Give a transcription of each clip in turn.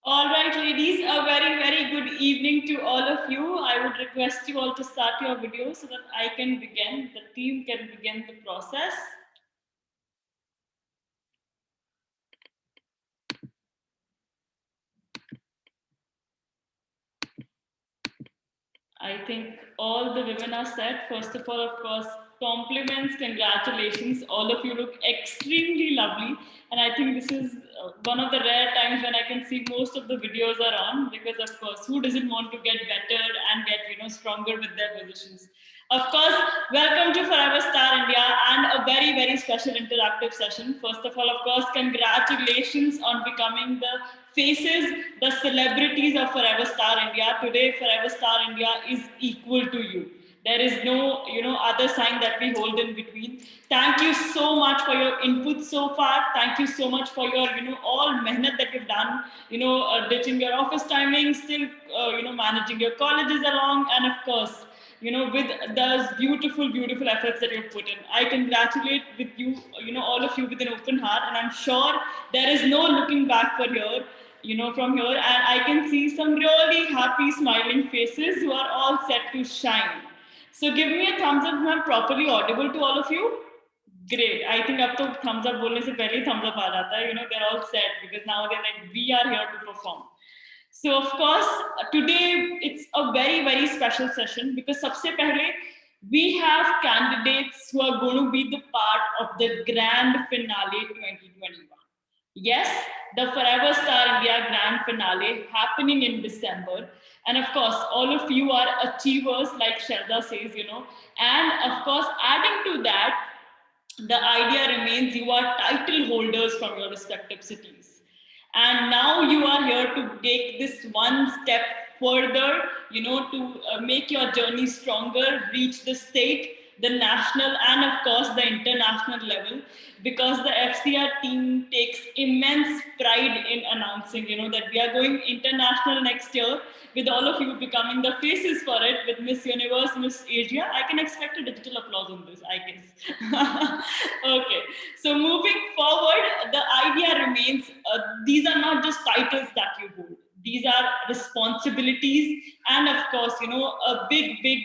All right, ladies, a very, very good evening to all of you. I would request you all to start your video so that I can begin, the team can begin the process. I think all the women are set. First of all, of course, compliments, congratulations. All of you look extremely lovely. And I think this is one of the rare times when I can see most of the videos are on because, of course, who doesn't want to get better and get, stronger with their positions? Of course, welcome to Forever Star India and a very, very special interactive session. First of all, of course, congratulations on becoming the faces, the celebrities of Forever Star India. Today, Forever Star India is equal to you. There is no, other sign that we hold in between. Thank you so much for your input so far. Thank you so much for your, all mehnat that you've done. Ditching your office timing, still, managing your colleges along, and of course, with those beautiful, beautiful efforts that you've put in. I congratulate with you, all of you with an open heart, and I'm sure there is no looking back for here, from here, and I can see some really happy, smiling faces who are all set to shine. So give me a thumbs up if I'm properly audible to all of you. Great. I think up to thumbs up बोलने से पहले ही thumbs up आ जाता है. They're all set because now they're like, we are here to perform. So of course, today it's a very, very special session because सबसे पहले we have candidates who are going to be the part of the grand finale 2021. Yes, the Forever Star India grand finale happening in December. And of course, all of you are achievers, like Sharda says, And of course, adding to that, the idea remains you are title holders from your respective cities. And now you are here to take this one step further, to make your journey stronger, reach the state, the national, and of course the international level, because the FCR team takes immense pride in announcing, that we are going international next year with all of you becoming the faces for it with Miss Universe, Miss Asia. I can expect a digital applause on this, I guess. Okay, so moving forward, the idea remains these are not just titles that you hold. These are responsibilities and, of course, a big, big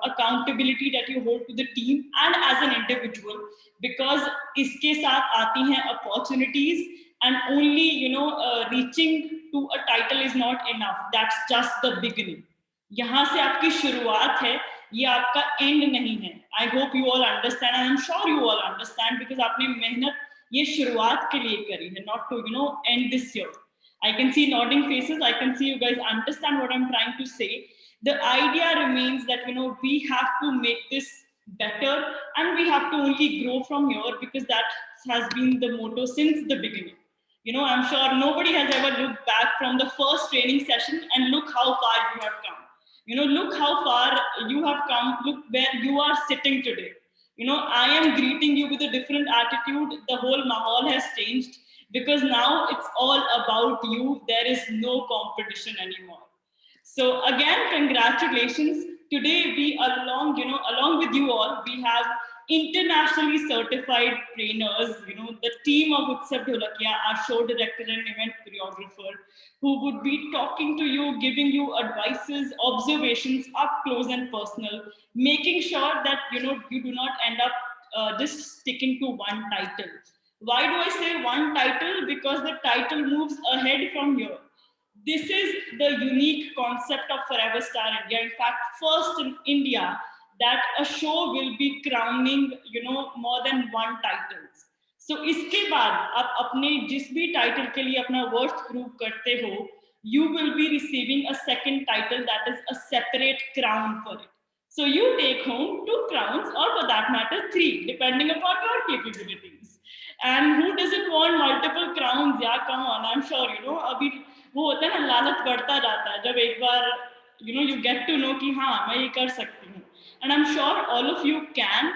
accountability that you hold to the team and as an individual, because iske saath aati hain opportunities, and only, reaching to a title is not enough. That's just the beginning. यहाँ से आपकी शुरुआत है, ये आपका end नहीं है. I hope you all understand, I am sure you all understand, because आपने मेहनत ये शुरुआत के लिए करी है, not to end this year. I can see nodding faces. I can see you guys understand what I'm trying to say. The idea remains that we have to make this better, and we have to only grow from here, because that has been the motto since the beginning. I'm sure nobody has ever looked back from the first training session and look how far you have come. Look how far you have come. Look where you are sitting today. I am greeting you with a different attitude. The whole mahal has changed because now it's all about you. There is no competition anymore. So again, congratulations. Today we along with you all, we have internationally certified trainers, the team of Utsav Dholakia, our show director and event choreographer, who would be talking to you, giving you advices, observations up close and personal, making sure that you do not end up just sticking to one title. Why do I say one title? Because the title moves ahead from here. This is the unique concept of Forever Star India. In fact, first in India that a show will be crowning, more than one titles. So इसके बाद आप अपने जिस भी title के लिए अपना worth prove करते हो, you will be receiving a second title that is a separate crown for it. So you take home 2 crowns, or for that matter 3, depending upon your capabilities. And who doesn't want multiple crowns? Yeah, come on, I'm sure अभी वो होता है ना, लालच बढ़ता जाता है जब एक बार you get to know कि हाँ मैं ये कर सकती हूँ. And I'm sure all of you can.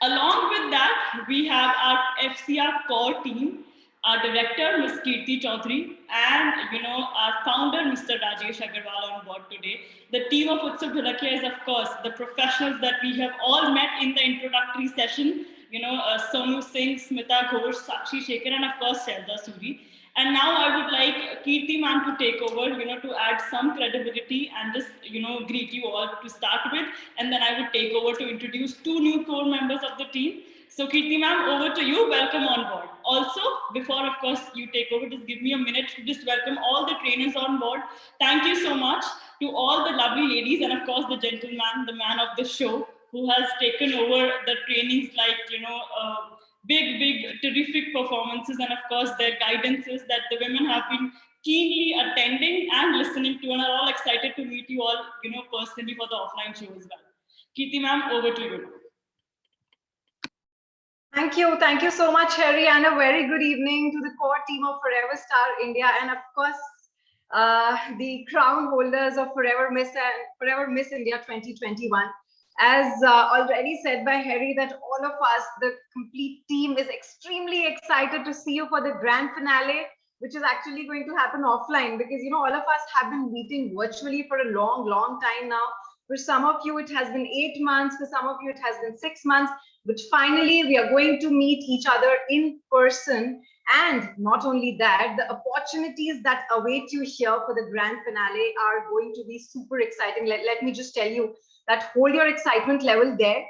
Along with that, we have our FCR core team, our director, Ms. Kirti Chaudhary, and our founder, Mr. Rajesh Agarwal, on board today. The team of Utsav Dholakia is, of course, the professionals that we have all met in the introductory session. Sonu Singh, Smita Ghosh, Sakshi Shekhar, and of course, Sharda Suri. And now I would like Kirti ma'am to take over, to add some credibility and just, greet you all to start with. And then I would take over to introduce two new core members of the team. So Kirti ma'am, over to you. Welcome on board. Also, before of course you take over, just give me a minute to just welcome all the trainers on board. Thank you so much to all the lovely ladies and of course the gentleman, the man of the show, who has taken over the trainings like, big, terrific performances, and of course their guidances that the women have been keenly attending and listening to, and are all excited to meet you all, personally for the offline show as well. Kirti ma'am, over to you. Thank you so much, Harry, and a very good evening to the core team of Forever Star India, and of course, the crown holders of Forever Miss India 2021. As already said by Harry, that all of us, the complete team, is extremely excited to see you for the grand finale, which is actually going to happen offline, because all of us have been meeting virtually for a long time now. For some of you, it has been 8 months. For some of you, it has been 6 months. But finally, we are going to meet each other in person. And not only that, the opportunities that await you here for the grand finale are going to be super exciting. Let me just tell you that hold your excitement level there.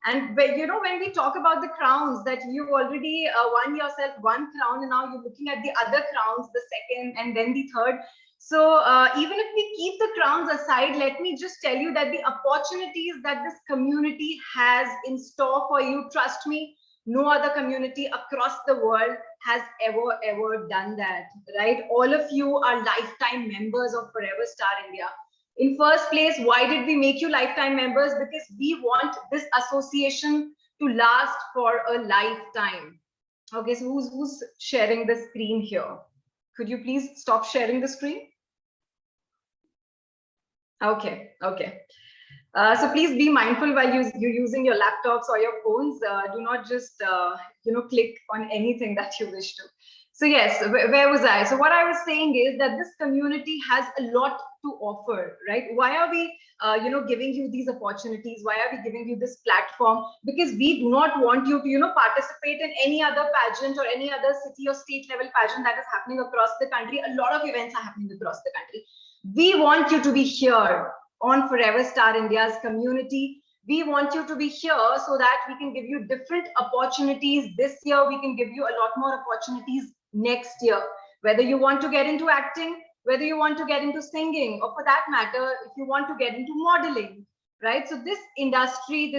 And when we talk about the crowns, that you already won yourself one crown, and now you're looking at the other crowns, the second and then the third. So even if we keep the crowns aside, let me just tell you that the opportunities that this community has in store for you, trust me, no other community across the world has ever done that, right? All of you are lifetime members of Forever Star India. In first place, why did we make you lifetime members? Because we want this association to last for a lifetime. Okay, so who's sharing the screen here? Could you please stop sharing the screen? Okay. So please be mindful while you're using your laptops or your phones. Do not just click on anything that you wish to. So yes, where was I? So what I was saying is that this community has a lot to offer, right? Why are we giving you these opportunities? Why are we giving you this platform? Because we do not want you to participate in any other pageant or any other city or state level pageant that is happening across the country. A lot of events are happening across the country. We want you to be here on Forever Star India's community. We want you to be here so that we can give you different opportunities. This year, we can give you a lot more opportunities next year. Whether you want to get into acting, whether you want to get into singing, or for that matter, if you want to get into modeling, right? So this industry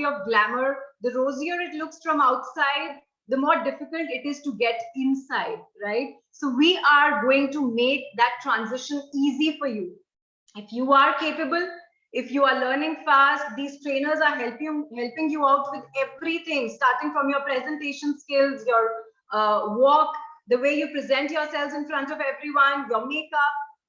of glamour, the rosier it looks from outside, the more difficult it is to get inside, right? So we are going to make that transition easy for you. If you are capable, if you are learning fast, these trainers are helping you out with everything, starting from your presentation skills, your walk, the way you present yourselves in front of everyone, your makeup,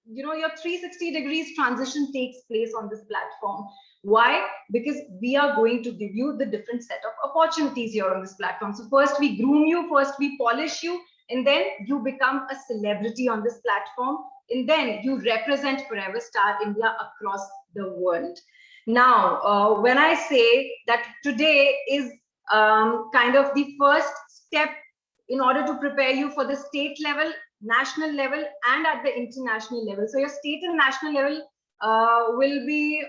your 360 degrees transition takes place on this platform. Why? Because we are going to give you the different set of opportunities here on this platform. So first we groom you, first we polish you, and then you become a celebrity on this platform. And then you represent Forever Star India across the world. Now, when I say that today is kind of the first step in order to prepare you for the state level, national level, and at the international level. So your state and national level will be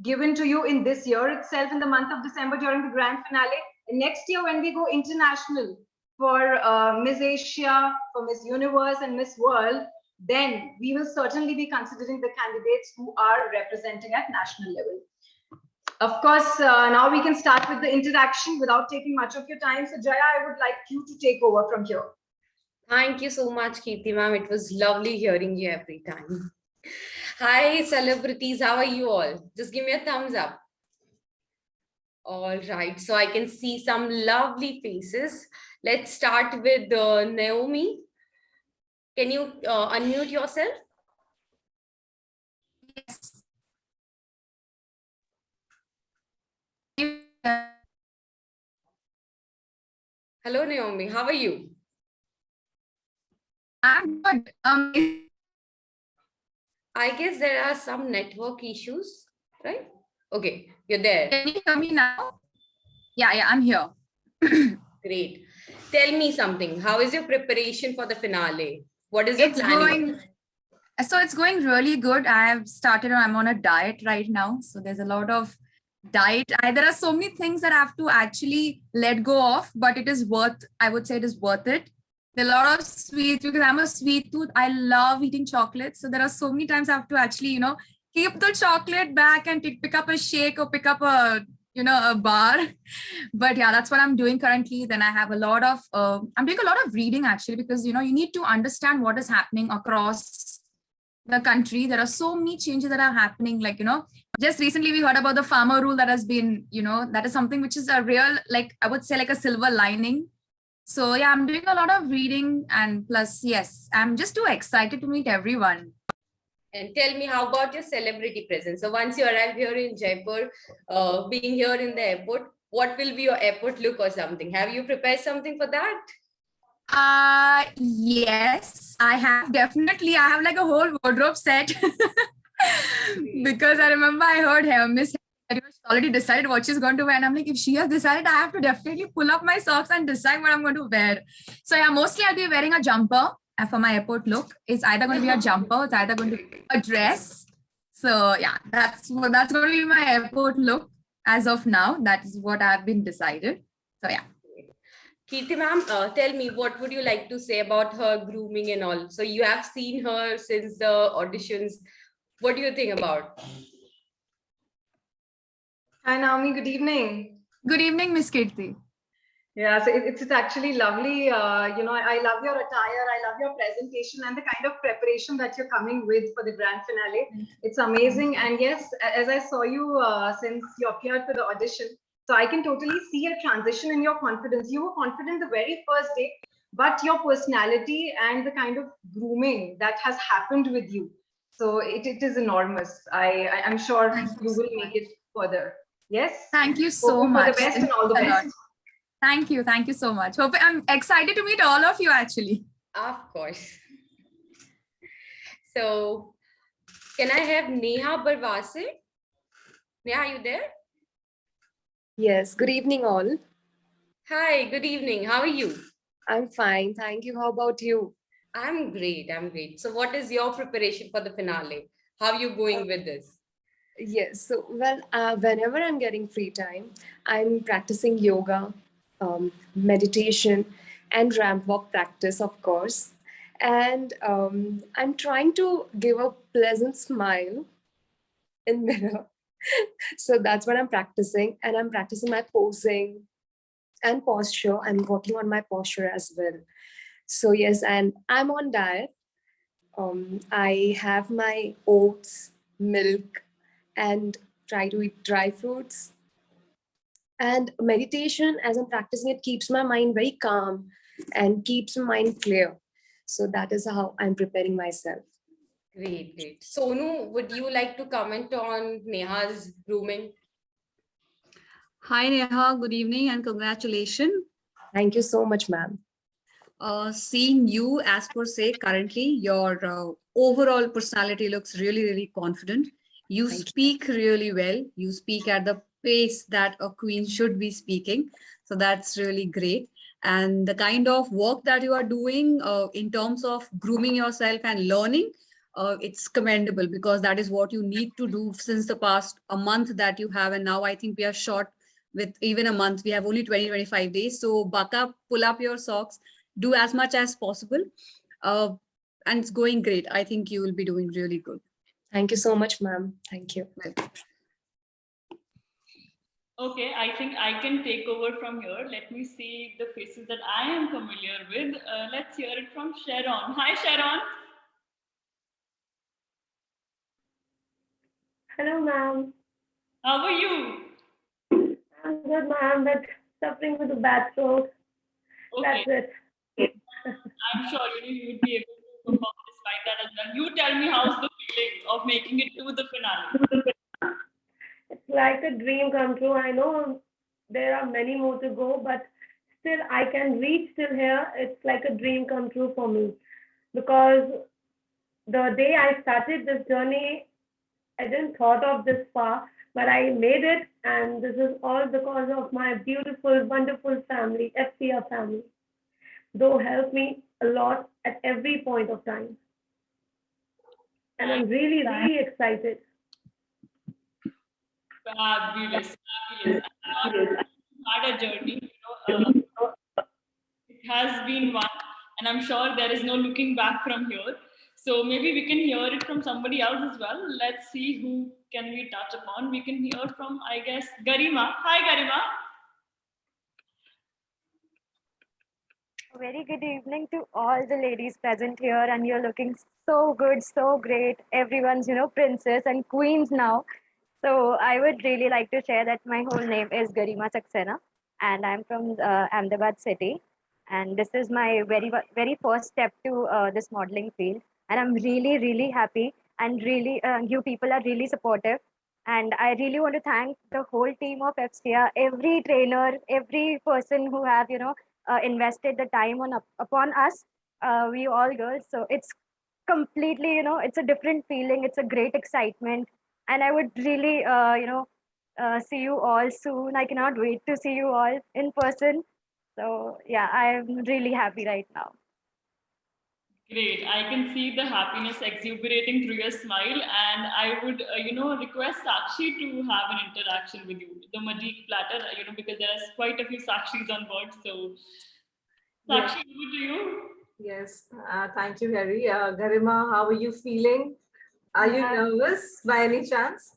given to you in this year itself, in the month of December during the grand finale. And next year, when we go international for Miss Asia, for Miss Universe and Miss World, then we will certainly be considering the candidates who are representing at national level. Of course, now we can start with the interaction without taking much of your time. So Jaya, I would like you to take over from here. Thank you so much, Kirti ma'am. It was lovely hearing you every time. Hi, celebrities. How are you all? Just give me a thumbs up. All right. So I can see some lovely faces. Let's start with Naomi. Can you unmute yourself? Yes. Hello, Naomi. How are you? I'm good. I guess there are some network issues, right? Okay, you're there. Can you hear me now? Yeah, I'm here. Great. Tell me something. How is your preparation for the finale? What is your It's planning? it's going really good. I'm on a diet right now. So there's a lot of diet. There are so many things that I have to actually let go of, but I would say it is worth it. There are a lot of sweets because I'm a sweet tooth. I love eating chocolate. So there are so many times I have to actually, keep the chocolate back and pick up a shake or pick up a bar. But yeah, that's what I'm doing currently. Then I have I'm doing a lot of reading actually, because, you need to understand what is happening across the country. There are so many changes that are happening. Like, just recently we heard about the farmer rule that has been, that is something which is a real, like, I would say like a silver lining. So yeah, I'm doing a lot of reading, and plus, yes, I'm just too excited to meet everyone. And tell me, how about your celebrity presence? So once you arrive here in Jaipur, being here in the airport, what will be your airport look or something? Have you prepared something for that? Yes, I have definitely. I have like a whole wardrobe set because I remember I heard Miss already decided what she's going to wear, and I'm like, if she has decided, I have to definitely pull up my socks and decide what I'm going to wear. So yeah, mostly I'll be wearing a jumper for my airport look. It's either going to be a jumper, it's either going to be a dress. So yeah, that's going to be my airport look as of now. That is what I've been decided. So yeah. Kirti ma'am, tell me, what would you like to say about her grooming and all? So you have seen her since the auditions. What do you think about? Hi, Naomi. Good evening. Good evening, Miss Kirti. Yeah, so it's actually lovely. I love your attire. I love your presentation and the kind of preparation that you're coming with for the grand finale. It's amazing. And yes, as I saw you since you appeared for the audition, so I can totally see a transition in your confidence. You were confident the very first day, but your personality and the kind of grooming that has happened with you. So it is enormous. I'm sure you will make it further. Yes. Thank you Hope so you for much. the best and all the best. Thank you. Thank you so much. I'm excited to meet all of you actually. Of course. So can I have Neha Barwase? Neha, are you there? Yes, good evening all. Hi, good evening. How are you? I'm fine, thank you. How about you? I'm great. I'm great. So what is your preparation for the finale? How are you going with this? Yes, so whenever I'm getting free time, I'm practicing yoga, meditation, and ramp walk practice, of course. And I'm trying to give a pleasant smile in mirror. So that's what I'm practicing, and I'm practicing my posing and posture. I'm working on my posture as well. So yes, and I'm on diet. I have my oats, milk, and try to eat dry fruits. And meditation, as I'm practicing it, keeps my mind very calm and keeps my mind clear. So that is how I'm preparing myself. Great, great. Sonu, would you like to comment on Neha's grooming? Hi Neha, good evening and congratulations. Thank you so much, ma'am. Seeing you as per se currently, your overall personality looks really, really confident. You speak really well. You speak at the pace that a queen should be speaking. So that's really great. And the kind of work that you are doing in terms of grooming yourself and learning, it's commendable because that is what you need to do since the past a month that you have. And now I think we are short with even a month. We have only 20-25 days. So buck up, pull up your socks, do as much as possible. And it's going great. I think you will be doing really good. Thank you so much, ma'am. Thank you. Okay, I think I can take over from here. Let me see the faces that I am familiar with. Let's hear it from Sharon. Hi, Sharon. Hello, ma'am. How are you? I'm good, ma'am, but suffering with a bad throat. Okay. That's it. I'm sure you would be able to perform despite that as well. You tell me how's the feeling of making it to the finale? It's like a dream come true. I know there are many more to go, but still I can reach till here. It's like a dream come true for me because the day I started this journey, I didn't thought of this far, but I made it, and this is all because of my beautiful, wonderful family, FCR family. Though help me a lot at every point of time. And I'm really, really excited. Fabulous, fabulous. Had a journey, it has been one, and I'm sure there is no looking back from here. So maybe we can hear it from somebody else as well. Let's see who can we touch upon. We can hear from, I guess, Garima. Hi, Garima. A very good evening to all the ladies present here, and you're looking so good, so great. Everyone's, princess and queens now. So I would really like to share that my whole name is Garima Saxena, and I'm from Ahmedabad city. And this is my very first step to this modeling field. And I'm really, really happy, and really, you people are really supportive. And I really want to thank the whole team of FCA, every trainer, every person who have, invested the time upon us, we all girls. So it's completely, it's a different feeling. It's a great excitement, and I would really, see you all soon. I cannot wait to see you all in person. So yeah, I'm really happy right now. Great. I can see the happiness exuberating through your smile, and I would, request Sakshi to have an interaction with you, the Majik platter, because there is quite a few Sakshis on board. So, Yes. Sakshi, over to you. Yes, thank you, Harry. Garima, how are you feeling? Are you nervous by any chance?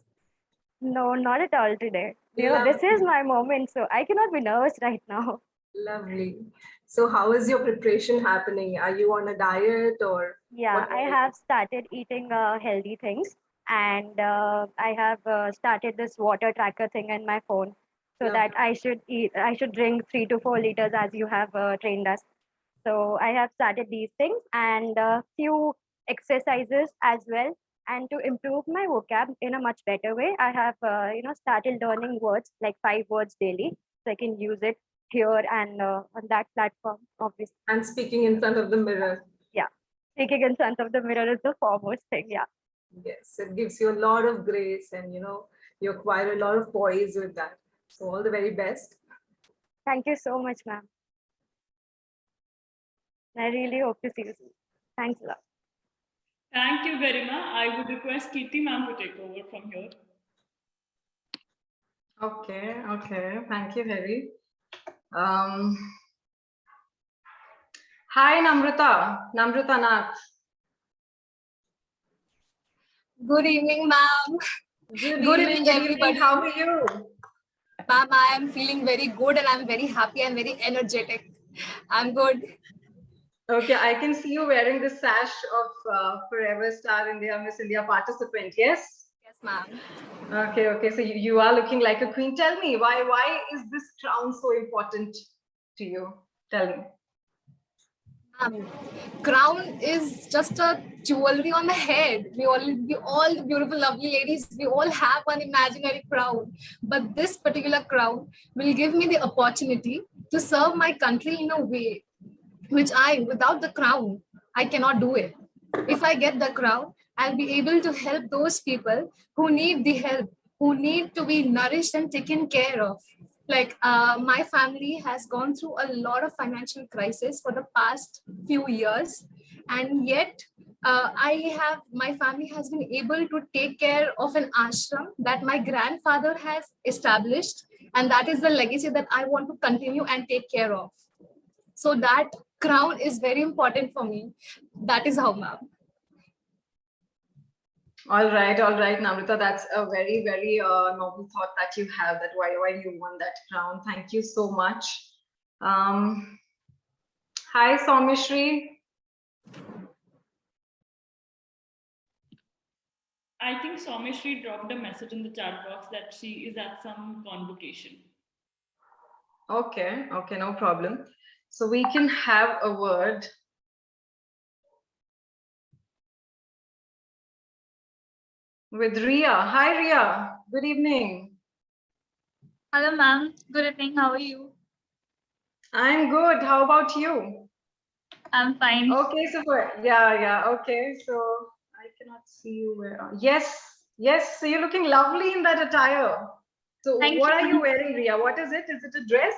No, not at all today. This is my moment, so I cannot be nervous right now. Lovely. So how is your preparation happening? Are you on a diet or? Yeah, I have started eating healthy things, and I have started this water tracker thing in my phone, so that I should drink 3 to 4 liters as you have trained us. So I have started these things and a few exercises as well. And to improve my vocab in a much better way, I have started learning words like 5 words daily, so I can use it here and on that platform, obviously. And speaking in front of the mirror. Yeah, speaking in front of the mirror is the foremost thing. Yeah. Yes, it gives you a lot of grace, and you acquire a lot of poise with that. So all the very best. Thank you so much, ma'am. I really hope to see you soon. Thanks a lot. Thank you, Garima. I would request Kirti ma'am to take over from here. Okay, okay. Thank you, Harry. Hi, Namrata Nath. Good evening, ma'am. Good evening, everybody. How are you? Ma'am, I am feeling very good and I'm very happy and very energetic. I'm good. Okay, I can see you wearing the sash of Forever Star India, Miss India participant, yes? Yes, ma'am. Okay, okay. So you are looking like a queen. Tell me, why is this crown so important to you? Tell me. Crown is just a jewelry on the head. We all the beautiful, lovely ladies, we all have one imaginary crown. But this particular crown will give me the opportunity to serve my country in a way which without the crown, I cannot do it. If I get the crown, I'll be able to help those people who need the help, who need to be nourished and taken care of. Like my family has gone through a lot of financial crisis for the past few years, and yet my family has been able to take care of an ashram that my grandfather has established, and that is the legacy that I want to continue and take care of. So that crown is very important for me. That is how, ma'am. All right, Namrata. That's a very, very noble thought that you have. That why you won that crown. Thank you so much. Hi, Soumyashri. I think Soumyashri dropped a message in the chat box that she is at some convocation. Okay, okay, no problem. So we can have a word. With Ria. Hi, Ria. Good evening. Hello, ma'am. Good evening. How are you? I'm good. How about you? I'm fine. Okay, so yeah. Okay, so I cannot see you. Yes. So you're looking lovely in that attire. So what are you wearing, Ria? What is it? Is it a dress?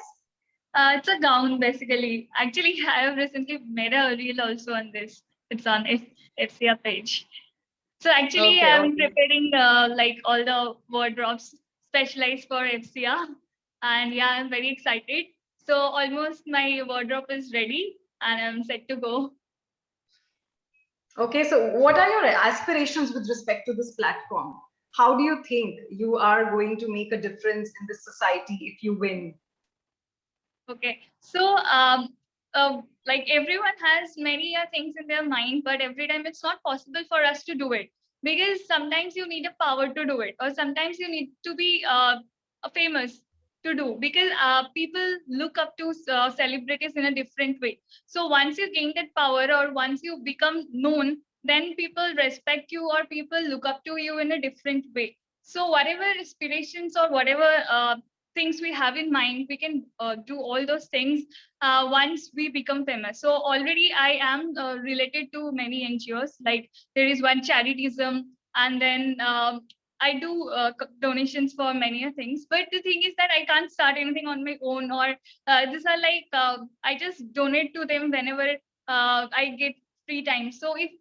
It's a gown basically. Actually, I have recently made a reel also on this. It's on FCA page. So actually, Okay, I'm okay. preparing like all the wardrobes specialized for FCA, and yeah, I'm very excited. So almost my wardrobe is ready, and I'm set to go. Okay, so what are your aspirations with respect to this platform? How do you think you are going to make a difference in this society if you win? Okay, so like everyone has many things in their mind, but every time it's not possible for us to do it because sometimes you need a power to do it, or sometimes you need to be famous to do because people look up to celebrities in a different way. So once you gain that power or once you become known, then people respect you or people look up to you in a different way. So whatever aspirations or whatever things we have in mind, we can do all those things once we become famous. So already I am related to many NGOs, like there is one charitism, and then I do donations for many things. But the thing is that I can't start anything on my own, or these are like I just donate to them whenever I get free time. So if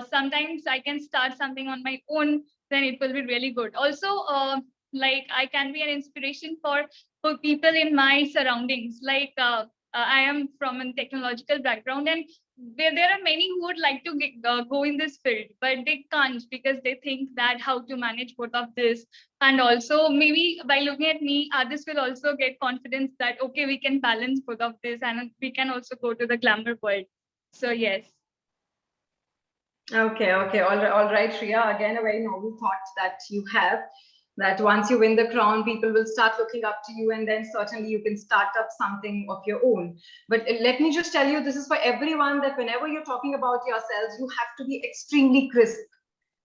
sometimes I can start something on my own, then it will be really good. Also, like I can be an inspiration for people in my surroundings. Like I am from a technological background, and there are many who would like to go in this field, but they can't because they think that how to manage both of this. And also maybe by looking at me, others will also get confidence that okay, we can balance both of this and we can also go to the glamour world. So yes. Okay, okay, all right, Shreya. Again, a very noble thought that you have, that once you win the crown, people will start looking up to you, and then certainly you can start up something of your own. But let me just tell you, this is for everyone, that whenever you're talking about yourselves, you have to be extremely crisp,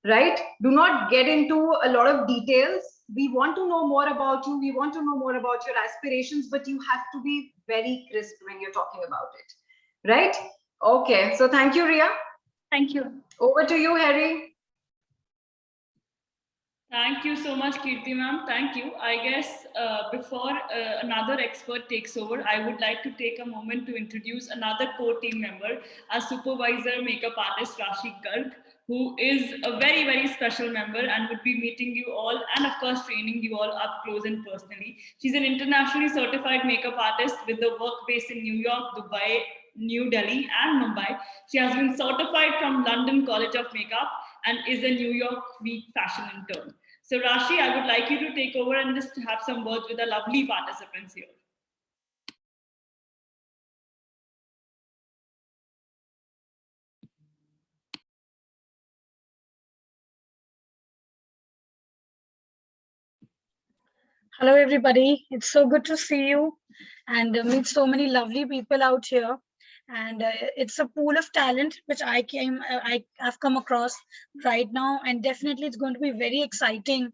right? Do not get into a lot of details. We want to know more about you. We want to know more about your aspirations, but you have to be very crisp when you're talking about it, right? Okay, so thank you, Ria. Thank you. Over to you, Harry. Thank you so much, Kirti ma'am. Thank you. I guess before another expert takes over, I would like to take a moment to introduce another core team member, our supervisor, makeup artist Rashi Garg, who is a very, very special member and would be meeting you all and, of course, training you all up close and personally. She's an internationally certified makeup artist with the work based in New York, Dubai, New Delhi, and Mumbai. She has been certified from London College of Makeup and is a New York Week fashion intern. So Rashi, I would like you to take over and just have some words with the lovely participants here. Hello, everybody. It's so good to see you and meet so many lovely people out here. And it's a pool of talent which I have come across right now, and definitely it's going to be very exciting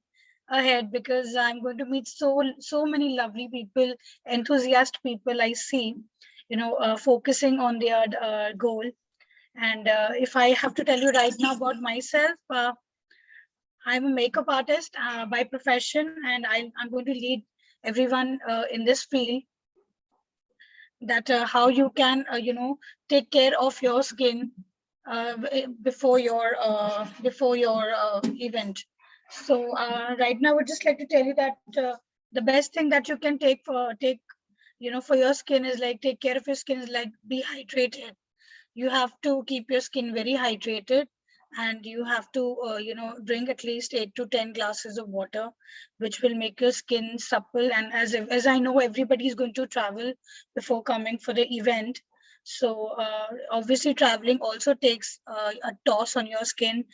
ahead because I'm going to meet so many lovely people, enthusiastic people. I see, focusing on their goal. And if I have to tell you right now about myself. I'm a makeup artist by profession, and I'm going to lead everyone in this field that how you can, take care of your skin before your event. So right now, I would just like to tell you that the best thing that you can for your skin is like take care of your skin is like be hydrated. You have to keep your skin very hydrated, and you have to drink at least 8 to 10 glasses of water, which will make your skin supple. And as I know, everybody is going to travel before coming for the event. So obviously traveling also takes a toss on your skin,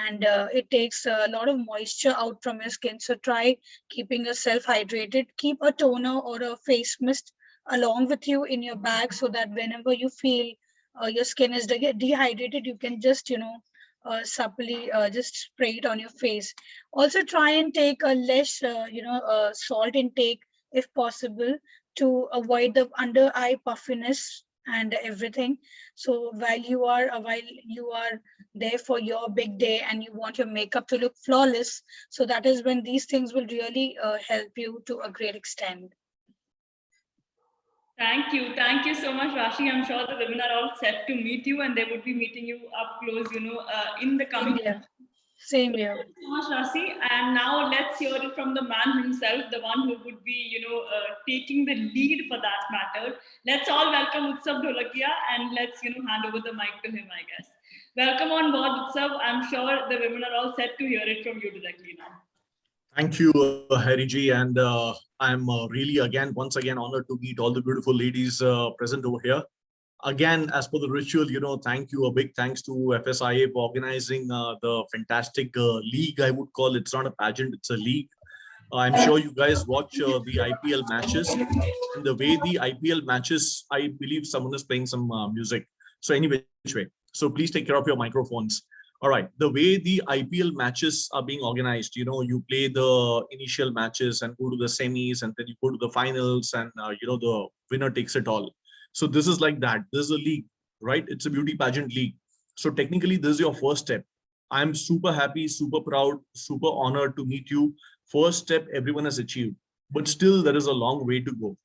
and it takes a lot of moisture out from your skin. So try keeping yourself hydrated. Keep a toner or a face mist along with you in your bag, so that whenever you feel your skin is dehydrated, you can just supply just spray it on your face. Also try and take a less salt intake if possible, to avoid the under eye puffiness and everything. So while you are there for your big day and you want your makeup to look flawless, so that is when these things will really help you to a great extent. Thank you so much, Rashi. I'm sure the women are all set to meet you, and they would be meeting you up close, in the coming. Same here. Thank you so much, Rasi. And now let's hear it from the man himself, the one who would be, taking the lead for that matter. Let's all welcome Utsav Dholakia, and let's, hand over the mic to him, I guess. Welcome on board, Utsav. I'm sure the women are all set to hear it from you directly now. Thank you, Hariji, and I'm really once again honored to meet all the beautiful ladies present over here. Again, as per the ritual, thank you, a big thanks to FSIA for organizing the fantastic league, I would call it. It's not a pageant, it's a league. I'm sure you guys watch the IPL matches, and the way the IPL matches, I believe someone is playing some music. So anyway, so please take care of your microphones. All right, the way the IPL matches are being organized, you play the initial matches and go to the semis, and then you go to the finals, and the winner takes it all. So this is like that. This is a league, right? It's a beauty pageant league. So technically, this is your first step. I'm super happy, super proud, super honored to meet you. First step everyone has achieved, but still there is a long way to go,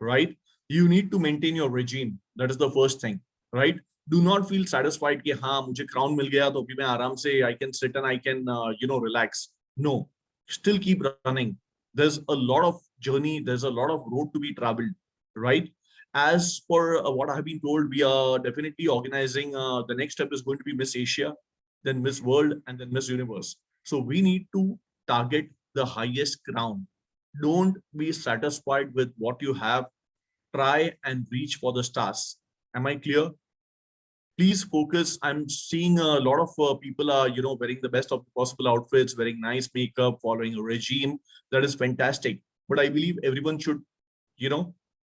right? You need to maintain your regime. That is the first thing, right? Do not feel satisfied कि हाँ मुझे crown मिल गया तो अभी मैं आराम से I can sit and I can relax. No, still keep running. There's a lot of journey. There's a lot of road to be traveled, right? As for what I have been told, we are definitely organizing. The next step is going to be Miss Asia, then Miss World, and then Miss Universe. So we need to target the highest crown. Don't be satisfied with what you have. Try and reach for the stars. Am I clear? Please focus. I'm seeing a lot of people are, wearing the best of possible outfits, wearing nice makeup, following a regime. That is fantastic. But I believe everyone should,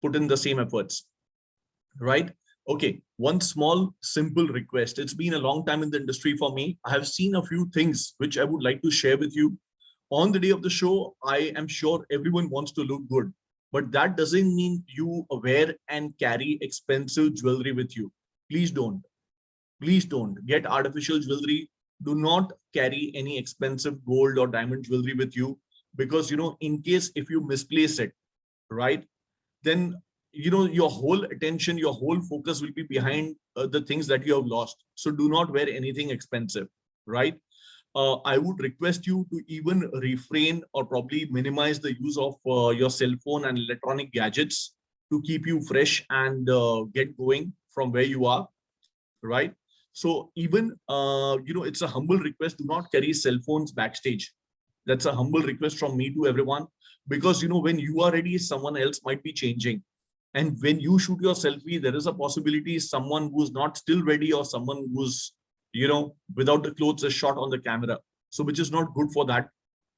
put in the same efforts, right? Okay, one small, simple request. It's been a long time in the industry for me. I have seen a few things which I would like to share with you. On the day of the show, I am sure everyone wants to look good, but that doesn't mean you wear and carry expensive jewelry with you. Please don't. Please don't get artificial jewelry. Do not carry any expensive gold or diamond jewelry with you, because, in case if you misplace it, right, then your whole attention, your whole focus will be behind the things that you have lost. So do not wear anything expensive, right? I would request you to even refrain or probably minimize the use of your cell phone and electronic gadgets to keep you fresh and get going from where you are, right? So even it's a humble request. Do not carry cell phones backstage. That's a humble request from me to everyone, because when you are ready, someone else might be changing. And when you shoot your selfie, there is a possibility someone who's not still ready, or someone who's, without the clothes is shot on the camera. So which is not good for that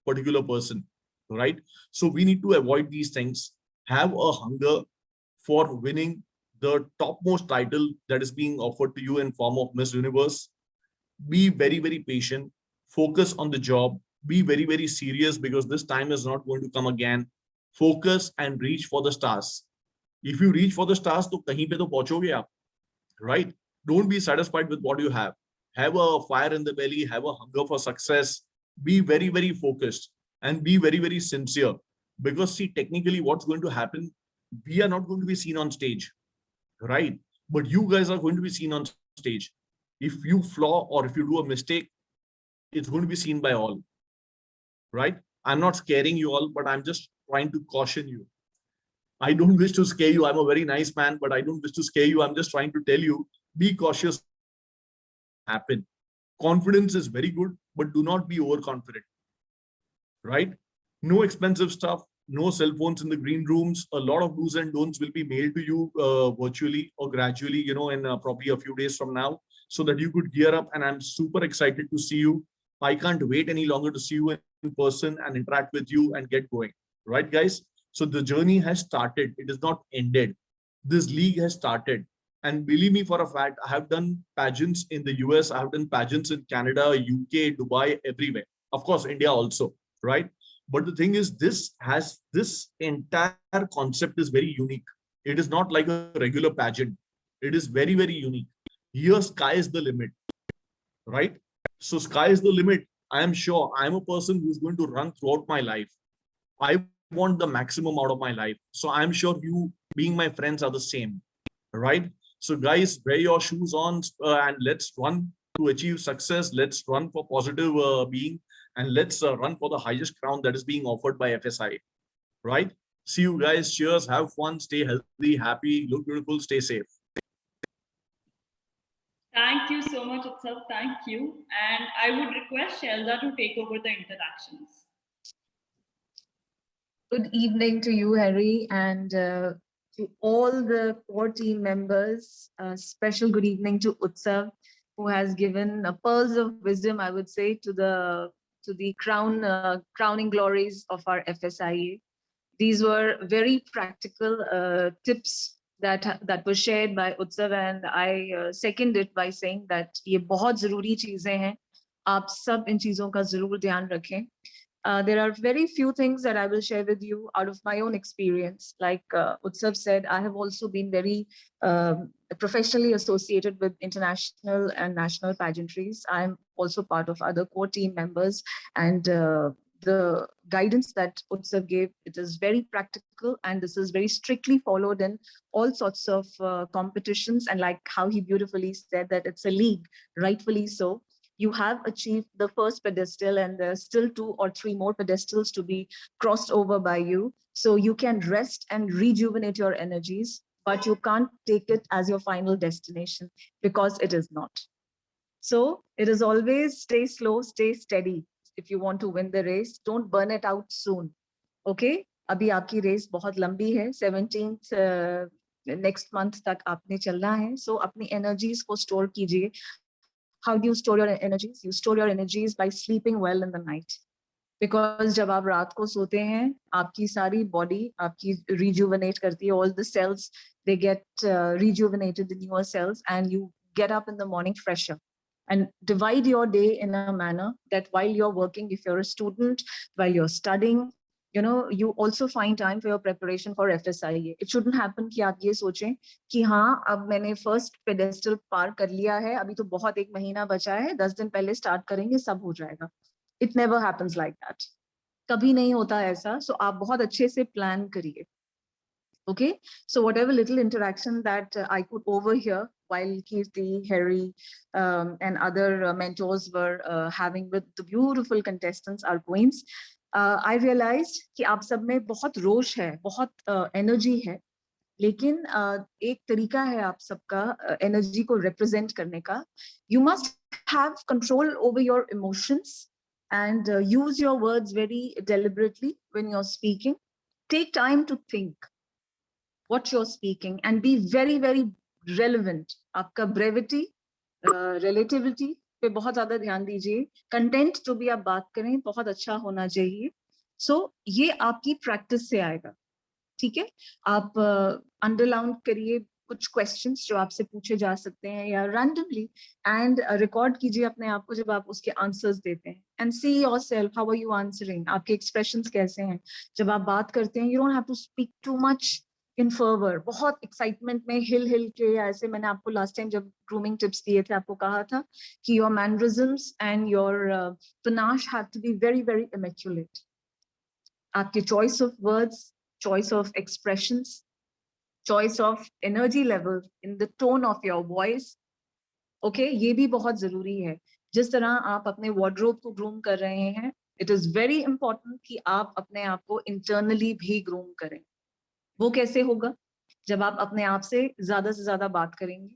particular person, right? So we need to avoid these things. Have a hunger for winning the topmost title that is being offered to you in form of Miss Universe. Be very, very patient. Focus on the job. Be very, very serious, because this time is not going to come again. Focus and reach for the stars. If you reach for the stars, to kahin pe to pahunchoge aap, right? Don't be satisfied with what you have. Have a fire in the belly. Have a hunger for success. Be very, very focused and be very, very sincere. Because see, technically what's going to happen, we are not going to be seen on stage, right? But you guys are going to be seen on stage. If you flaw or if you do a mistake, it's going to be seen by all, right? I'm not scaring you all, but I'm just trying to caution you. I don't wish to scare you. I'm a very nice man, but I don't wish to scare you. I'm just trying to tell you, be cautious. Happen. Confidence is very good, but do not be overconfident, right? No expensive stuff, no cell phones in the green rooms. A lot of do's and don'ts will be mailed to you virtually or gradually, in probably a few days from now, so that you could gear up. And I'm super excited to see you. I can't wait any longer to see you in person and interact with you and get going, right, guys? So the journey has started. It is not ended. This league has started. And believe me for a fact, I have done pageants in the US. I have done pageants in Canada, UK, Dubai, everywhere. Of course, India also, right? But the thing is, this entire concept is very unique. It is not like a regular pageant. It is very, very unique. Here, sky is the limit, right? So sky is the limit. I am sure I'm a person who's going to run throughout my life. I want the maximum out of my life. So I'm sure you, being my friends, are the same, right? So guys, wear your shoes on and let's run to achieve success. Let's run for positive being, and let's run for the highest crown that is being offered by FSI, right? See you guys. Cheers. Have fun. Stay healthy, happy, look beautiful, stay safe. Thank you so much, Utsav. Thank you. And I would request Shelda to take over the interactions. Good evening to you, Harry, and to all the core team members. Special good evening to Utsav, who has given pearls of wisdom, I would say, to the crowning glories of our FSIA. These were very practical tips that were shared by Utsav, and I second it by saying that ये बहुत ज़रूरी चीजें हैं. आप सब इन चीजों का ज़रूर ध्यान रखें. There are very few things that I will share with you out of my own experience. Like Utsav said, I have also been very professionally associated with international and national pageantries. I'm also part of other core team members, and the guidance that Utsav gave, it is very practical, and this is very strictly followed in all sorts of competitions. And like how he beautifully said that it's a league, rightfully so. You have achieved the first pedestal, and there's still 2 or 3 more pedestals to be crossed over by you. So you can rest and rejuvenate your energies, but you can't take it as your final destination, because it is not. So it is always stay slow, stay steady. If you want to win the race, don't burn it out soon. Okay? अभी आपकी race बहुत लंबी है, 17th next month तक आपने चलना है. So अपनी energies को store कीजिए. How do you store your energies? You store your energies by sleeping well in the night. Because जब आप रात को सोते हैं, आपकी सारी body आपकी rejuvenate करती है. All the cells, they get rejuvenated, the newer cells, and you get up in the morning fresher. And divide your day in a manner that while you're working, if you're a student, while you're studying, you know, you also find time for your preparation for FSIA. It shouldn't happen कि आप ये सोचें कि हाँ अब मैंने first pedestal पार कर लिया है, अभी तो बहुत 1 महीना बचा है, 10 दिन पहले start करेंगे, सब हो जाएगा. It never happens like that. कभी नहीं होता ऐसा. So आप बहुत अच्छे से plan करिए. Okay, so whatever little interaction that I could overhear while Kirti, Harry, and other mentors were having with the beautiful contestants, our queens, I realized कि आप सब में बहुत रोष है, बहुत energy है, लेकिन एक तरीका है आप सबका energy को represent करने का. You must have control over your emotions and use your words very deliberately when you're speaking. Take time to think what you're speaking and be very, very relevant. आपका brevity, relativity पे बहुत ज़्यादा ध्यान दीजिए. Content जो भी आप बात करें बहुत अच्छा होना चाहिए. So ये आपकी practice से आएगा. ठीक है? आप underline करिए कुछ questions जो आपसे पूछे जा सकते हैं या randomly, and record कीजिए अपने आप को जब आप उसके answers देते हैं. And see yourself, how are you answering? आपके expressions कैसे हैं? जब आप बात करते हैं, you don't have to speak too much in fervor. बहुत excitement में हिल के ऐसे. मैंने आपको last time जब grooming tips दिए थे, आपको कहा था कि your mannerisms and your panache have to be very, very immaculate. आपके choice of words, choice of expressions, choice of energy level in the tone of your voice. Okay, ये भी बहुत जरूरी है. जिस तरह आप अपने wardrobe को groom कर रहे हैं, it is very important कि आप अपने आप को internally भी groom करें. वो कैसे होगा? जब आप अपने आप से ज्यादा बात करेंगे,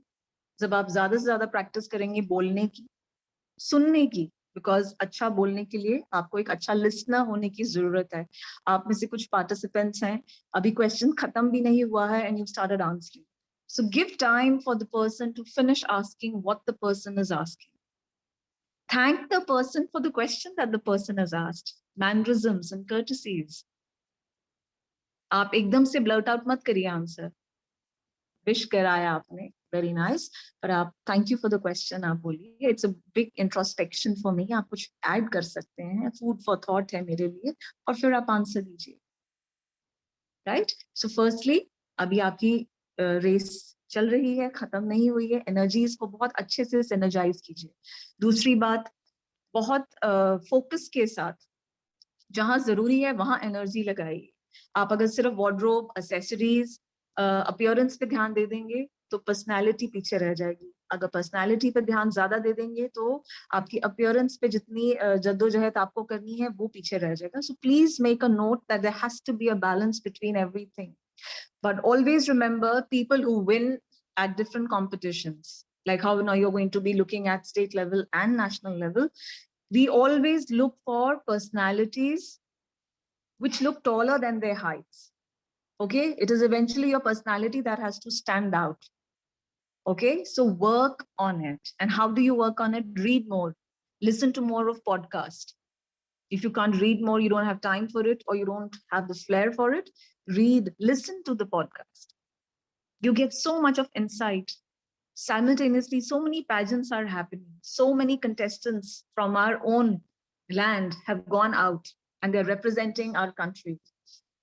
जब आप ज्यादा से ज्यादा प्रैक्टिस करेंगे बोलने की, सुनने की, बिकॉज अच्छा बोलने के लिए आपको एक अच्छा लिसनर होने की जरूरत है. आप में से कुछ पार्टिसिपेंट्स हैं, अभी क्वेश्चन खत्म भी नहीं हुआ है and you started answering. So give time for the person to finish asking what the person is asking. Thank the person for the question that the person has asked. Mannerisms and courtesies. आप एकदम से blurt out मत करिए answer. Wish कराया आपने, very nice, पर आप thank you for the question आप बोलिए. It's a big introspection for me. आप कुछ add कर सकते हैं, food for thought है मेरे लिए, और फिर आप आंसर दीजिए. Right? So firstly, अभी आपकी रेस चल रही है, खत्म नहीं हुई है. एनर्जीज को बहुत अच्छे से synergize कीजिए. दूसरी बात, बहुत फोकस के साथ जहां जरूरी है वहां एनर्जी लगाइए. आप अगर सिर्फ wardrobe, accessories, appearance पे ध्यान दे देंगे तो पर्सनालिटी पीछे रह जाएगी. अगर पर्सनालिटी पे ध्यान ज्यादा दे देंगे तो आपकी अपीयरेंस पे जितनी जद्दोजहद आपको करनी है वो पीछे रह जाएगा. So please make a note that there has to be a balance between everything. But always remember, people who win at different competitions, like how now you're going to be looking at state level and national level, we always look for personalities which look taller than their heights. Okay, it is eventually your personality that has to stand out. Okay, so work on it. And how do you work on it? Read more, listen to more of podcast. If you can't read more, you don't have time for it, or you don't have the flair for it, read, listen to the podcast. You get so much of insight. Simultaneously, so many pageants are happening. So many contestants from our own land have gone out and they're representing our country.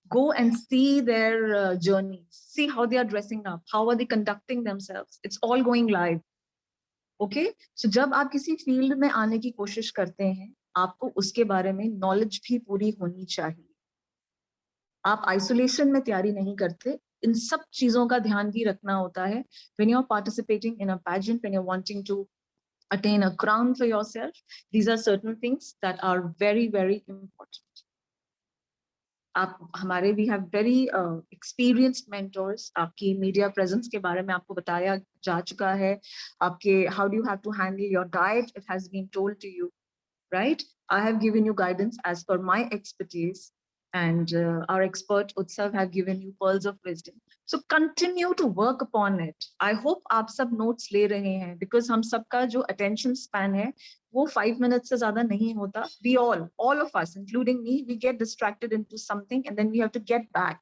Go and see their journeys. See how they are dressing up. How are they conducting themselves? It's all going live. Okay? So जब आप किसी field में आने की कोशिश करते हैं, आपको उसके बारे में नॉलेज भी पूरी होनी चाहिए. आप आइसोलेशन में तैयारी नहीं करते. इन सब चीजों का ध्यान भी रखना होता है. When you're participating in a pageant, when you're wanting to attain a crown for yourself, these are certain things that are very, very important. आप हमारे we have very experienced mentors. आपकी media presence के बारे में आपको बताया जा चुका है. आपके how do you have to handle your diet, it has been told to you, right? I have given you guidance as per my expertise, and our expert Utsav have given you pearls of wisdom. So continue to work upon it. I hope आप सब notes ले रहे हैं, because हम सबका जो attention span है वो 5 minutes से ज़्यादा नहीं होता. We all of us, including me, we get distracted into something and then we have to get back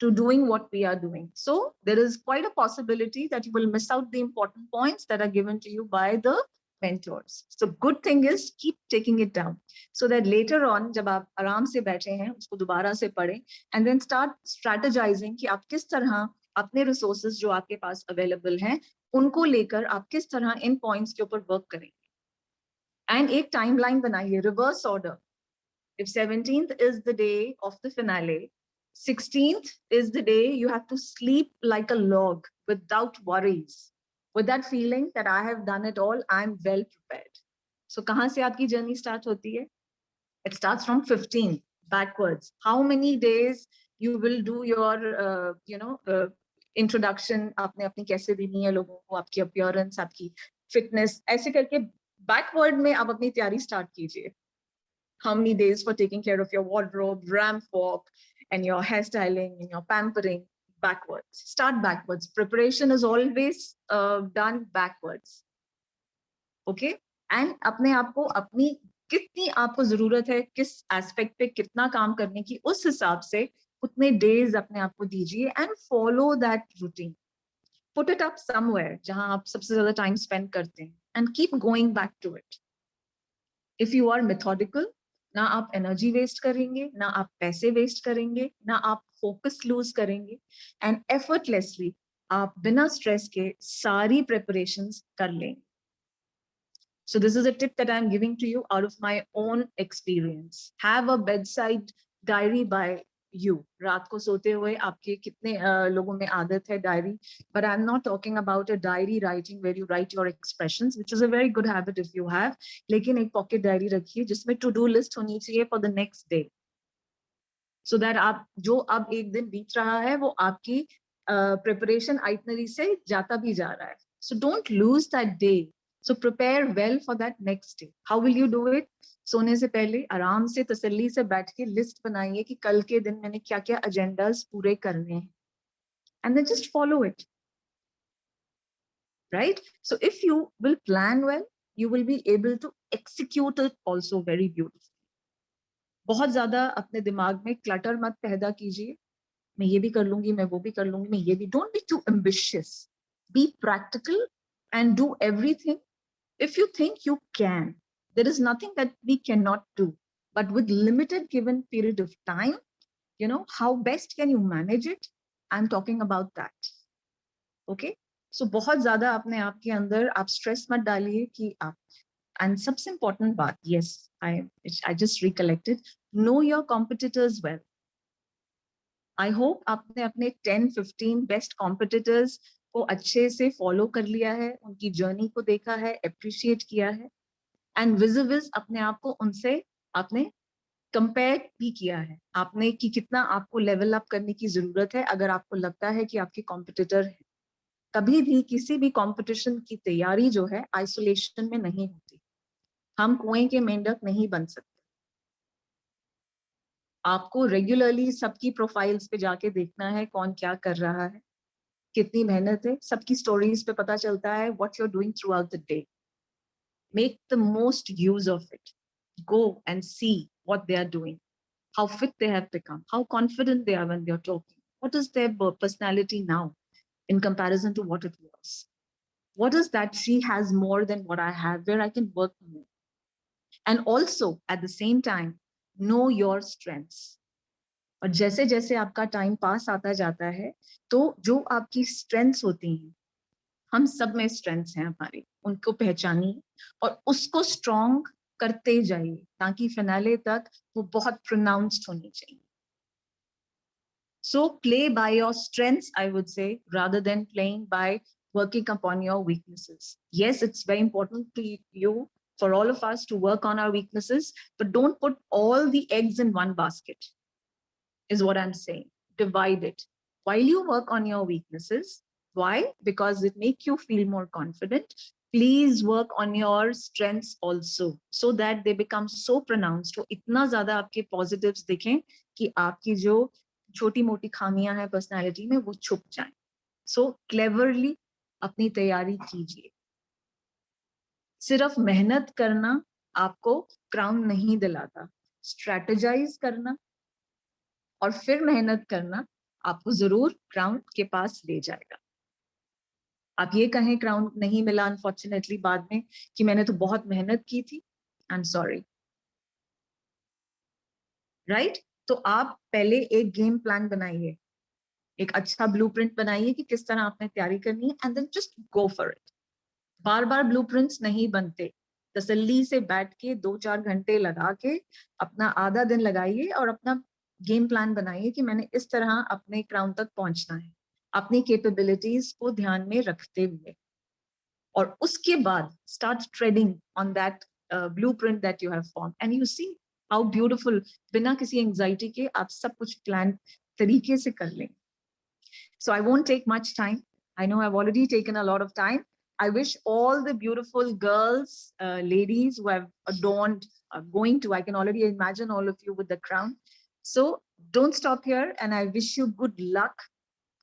to doing what we are doing. So there is quite a possibility that you will miss out the important points that are given to you by the mentors. So good thing is keep taking it down so that later on जब आप आराम से बैठे हैं उसको दोबारा से पढ़ें and then start strategizing कि आप किस तरह अपने resources जो आपके पास available हैं उनको लेकर आप किस तरह इन points के ऊपर work करेंगे. And एक timeline बनाइए, reverse order. If 17th is the day of the finale, 16th is the day you have to sleep like a log without worries, with that feeling that I have done it all, I'm well prepared. So कहाँ से आपकी journey start होती है? It starts from 15 backwards. How many days you will do your introduction, आपने अपनी कैसे देनी है लोगों को, आपकी appearance, आपकी fitness, ऐसे करके backward में आप अपनी तैयारी start कीजिए. How many days for taking care of your wardrobe, ramp walk, and your hairstyling and your pampering? Backwards. Start backwards. Preparation is always done backwards. Okay? And अपने आप को अपनी कितनी आपको जरूरत है, किस aspect पे कितना काम करने की, उस हिसाब से उतने days अपने आप को दीजिए and follow that routine. Put it up somewhere जहां आप सबसे ज़्यादा time spend करते हैं and keep going back to it. If you are methodical, ना आप एनर्जी वेस्ट करेंगे, ना आप पैसे वेस्ट करेंगे, ना आप फोकस लूज करेंगे, एंड एफर्टलेसली आप बिना स्ट्रेस के सारी प्रिपरेशंस कर लेंगे. So this is a tip that I'm giving to you out of my own experience. Have a bedside diary by you. रात को सोते हुए आपके कितने लोगों में आदत है diary, but I'm not talking about a diary writing where you write your expressions, which is a very good habit if you have. लेकिन एक pocket diary रखिए जिसमें to do list होनी चाहिए for the next day, so that आप जो अब एक दिन बीत रहा है वो आपकी preparation itinerary से जाता भी जा रहा है. So don't lose that day. So prepare well for that next day. How will you do it? सोने से पहले आराम से तसल्ली से बैठ के लिस्ट बनाइए कि कल के दिन मैंने क्या क्या एजेंडास पूरे करने हैं, and then just follow it. Right? So if you will plan well, you will be able to execute it also very beautifully. बहुत ज्यादा अपने दिमाग में क्लटर मत पैदा कीजिए, मैं ये भी कर लूंगी, मैं वो भी कर लूंगी, मैं ये भी. Don't be too ambitious. Be practical and do everything. If you think you can, there is nothing that we cannot do, but with limited given period of time, how best can you manage it? I'm talking about that. Okay? So बहुत ज़्यादा अपने आप के अंदर आप stress मत डालिए कि आप, and सबसे important बात, yes, I just recollected, know your competitors well. I hope आपने अपने 10-15 बेस्ट कॉम्पिटिटर्स को अच्छे से फॉलो कर लिया है, उनकी जर्नी को देखा है, अप्रिशिएट किया है, एंड विजिबिज अपने आप को उनसे आपने कंपेयर भी किया है आपने कि कितना आपको लेवल अप करने की जरूरत है अगर आपको लगता है कि आपके कॉम्पिटिटर है। कभी भी किसी भी कंपटीशन की तैयारी जो है आइसोलेशन में नहीं होती। हम कुएं के मेंढक नहीं बन सकते। आपको रेगुलरली सबकी प्रोफाइल्स पे जाके देखना है कौन क्या कर रहा है, कितनी मेहनत है, सबकी स्टोरीज पे पता चलता है what you are doing throughout the day. Make the most use of it. Go and see what they are doing, how fit they have become, how confident they are when they're talking. What is their personality now in comparison to what it was? What is that she has more than what I have, where I can work more? And also, at the same time, know your strengths. और जैसे जैसे आपका time pass आता जाता है, तो जो आपकी स्ट्रेंथ्स होती हैं, हम सब में स्ट्रेंथ्स हैं हमारे, उनको पहचानिए और उसको स्ट्रॉन्ग करते जाइए ताकि फिनाले तक वो बहुत प्रोनाउंस्ड होनी चाहिए। So play by your strengths, I would say, rather than playing by working upon your weaknesses. Yes, it's very important to you, for all of us, to work on our weaknesses, but don't put all the eggs in one basket, is what I'm saying. Divide it. While you work on your weaknesses, why? Because it make you feel more confident. Please work on your strengths also, so that they become so pronounced. तो इतना ज़्यादा आपके positives दिखें कि आपकी जो छोटी मोटी खामियां हैं पर्सनालिटी में वो छुप जाएं। सो क्लेवरली अपनी तैयारी कीजिए। सिर्फ मेहनत करना आपको क्राउन नहीं दिलाता, स्ट्रेटेजाइज करना और फिर मेहनत करना आपको जरूर क्राउन के पास ले जाएगा। आप ये कहें क्राउन नहीं मिला अनफॉर्चुनेटली बाद में कि मैंने तो बहुत मेहनत की थी, आई एम सॉरी, राइट? तो आप पहले एक गेम प्लान बनाइए, एक अच्छा ब्लूप्रिंट बनाइए कि किस तरह आपने तैयारी करनी है, and then just go for it. बार बार ब्लूप्रिंट्स नहीं बनते, तसल्ली से बैठ के 2-4 घंटे लगा के अपना आधा दिन लगाइए और अपना गेम प्लान बनाइए कि मैंने इस तरह अपने क्राउन तक पहुंचना है, अपनी कैपेबिलिटीज को ध्यान में रखते हुए। और उसके बाद start trading on that blueprint that you have form, and you see how beautiful, बिना किसी एंजाइटी के आप सब कुछ प्लान तरीके से कर लेंगे। So I won't take much time. I know I've already taken a lot of time. I wish all the beautiful girls, ladies who have adorned, going to, I can already imagine all of you with the crown. So don't stop here, and I wish you good luck.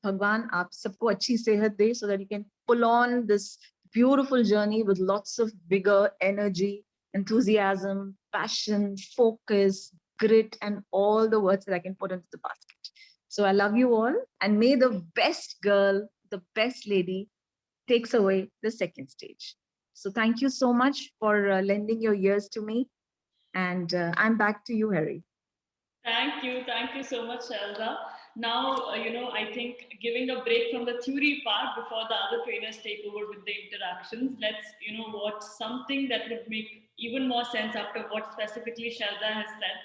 Bhagwan aap sabko achhi sehat de so that you can pull on this beautiful journey with lots of vigor, energy, enthusiasm, passion, focus, grit, and all the words that I can put into the basket. So I love you all, and may the best girl, the best lady takes away the second stage. So thank you so much for lending your ears to me, and I'm back to you, Harry. Thank you so much, Shelza. Now, I think giving a break from the theory part before the other trainers take over with the interactions, let's, watch something that would make even more sense after what specifically Shelza has said.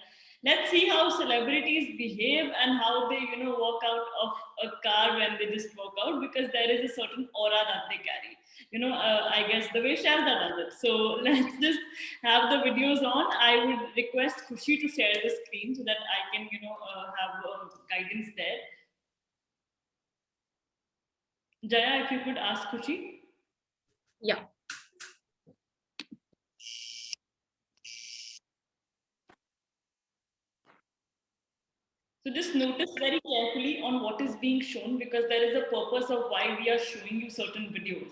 Let's see how celebrities behave and how they, walk out of a car when they just walk out, because there is a certain aura that they carry. I guess the way Shelza does it. So let's just have the videos on. I would request Khushi to share the screen so that I can, have guidance there. Jaya, if you could ask Khushi. Yeah. So just notice very carefully on what is being shown, because there is a purpose of why we are showing you certain videos.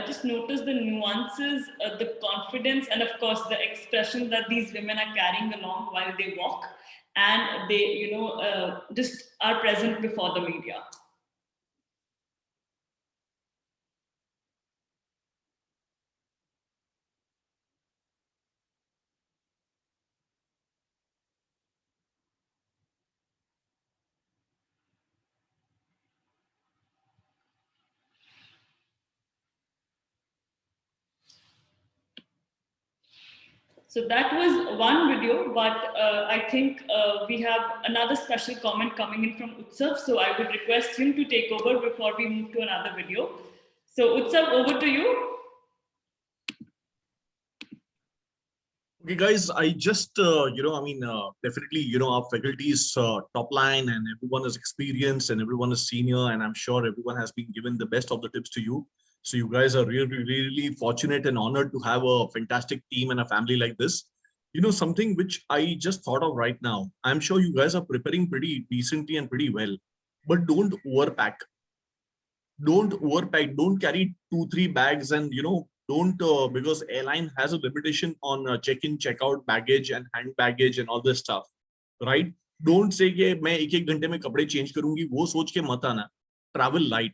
Just notice the nuances, the confidence, and of course the expression that these women are carrying along while they walk, and they, just are present before the media. So that was one video, but I think we have another special comment coming in from Utsav. So I would request him to take over before we move to another video. So Utsav, over to you. Okay, guys, I just, definitely, our faculty is top line and everyone is experienced and everyone is senior, and I'm sure everyone has been given the best of the tips to you. So you guys are really, really fortunate and honored to have a fantastic team and a family like this. Something which I just thought of right now, I'm sure you guys are preparing pretty decently and pretty well, but don't overpack. Don't overpack, don't carry 2-3 bags and, don't because airline has a limitation on check-in, check-out baggage and hand baggage and all this stuff, right? Don't say कि मैं एक घंटे में कपड़े change करूंगी, वो सोच के मत आना. Travel light.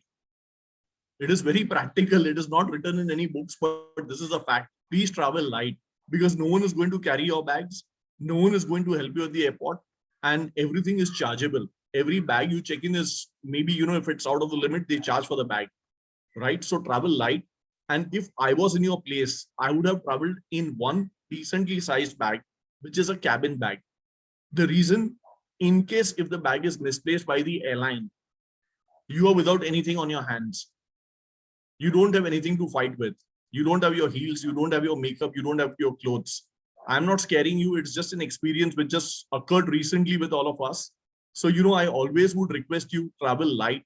It is very practical. It is not written in any books, but this is a fact. Please travel light, because no one is going to carry your bags. No one is going to help you at the airport, and everything is chargeable. Every bag you check in is maybe, if it's out of the limit, they charge for the bag, right? So travel light. And if I was in your place, I would have traveled in one decently sized bag, which is a cabin bag. The reason, in case if the bag is misplaced by the airline, you are without anything on your hands. You don't have anything to fight with. You don't have your heels, you don't have your makeup, you don't have your clothes. I'm not scaring you. It's just an experience which just occurred recently with all of us. So, I always would request you travel light,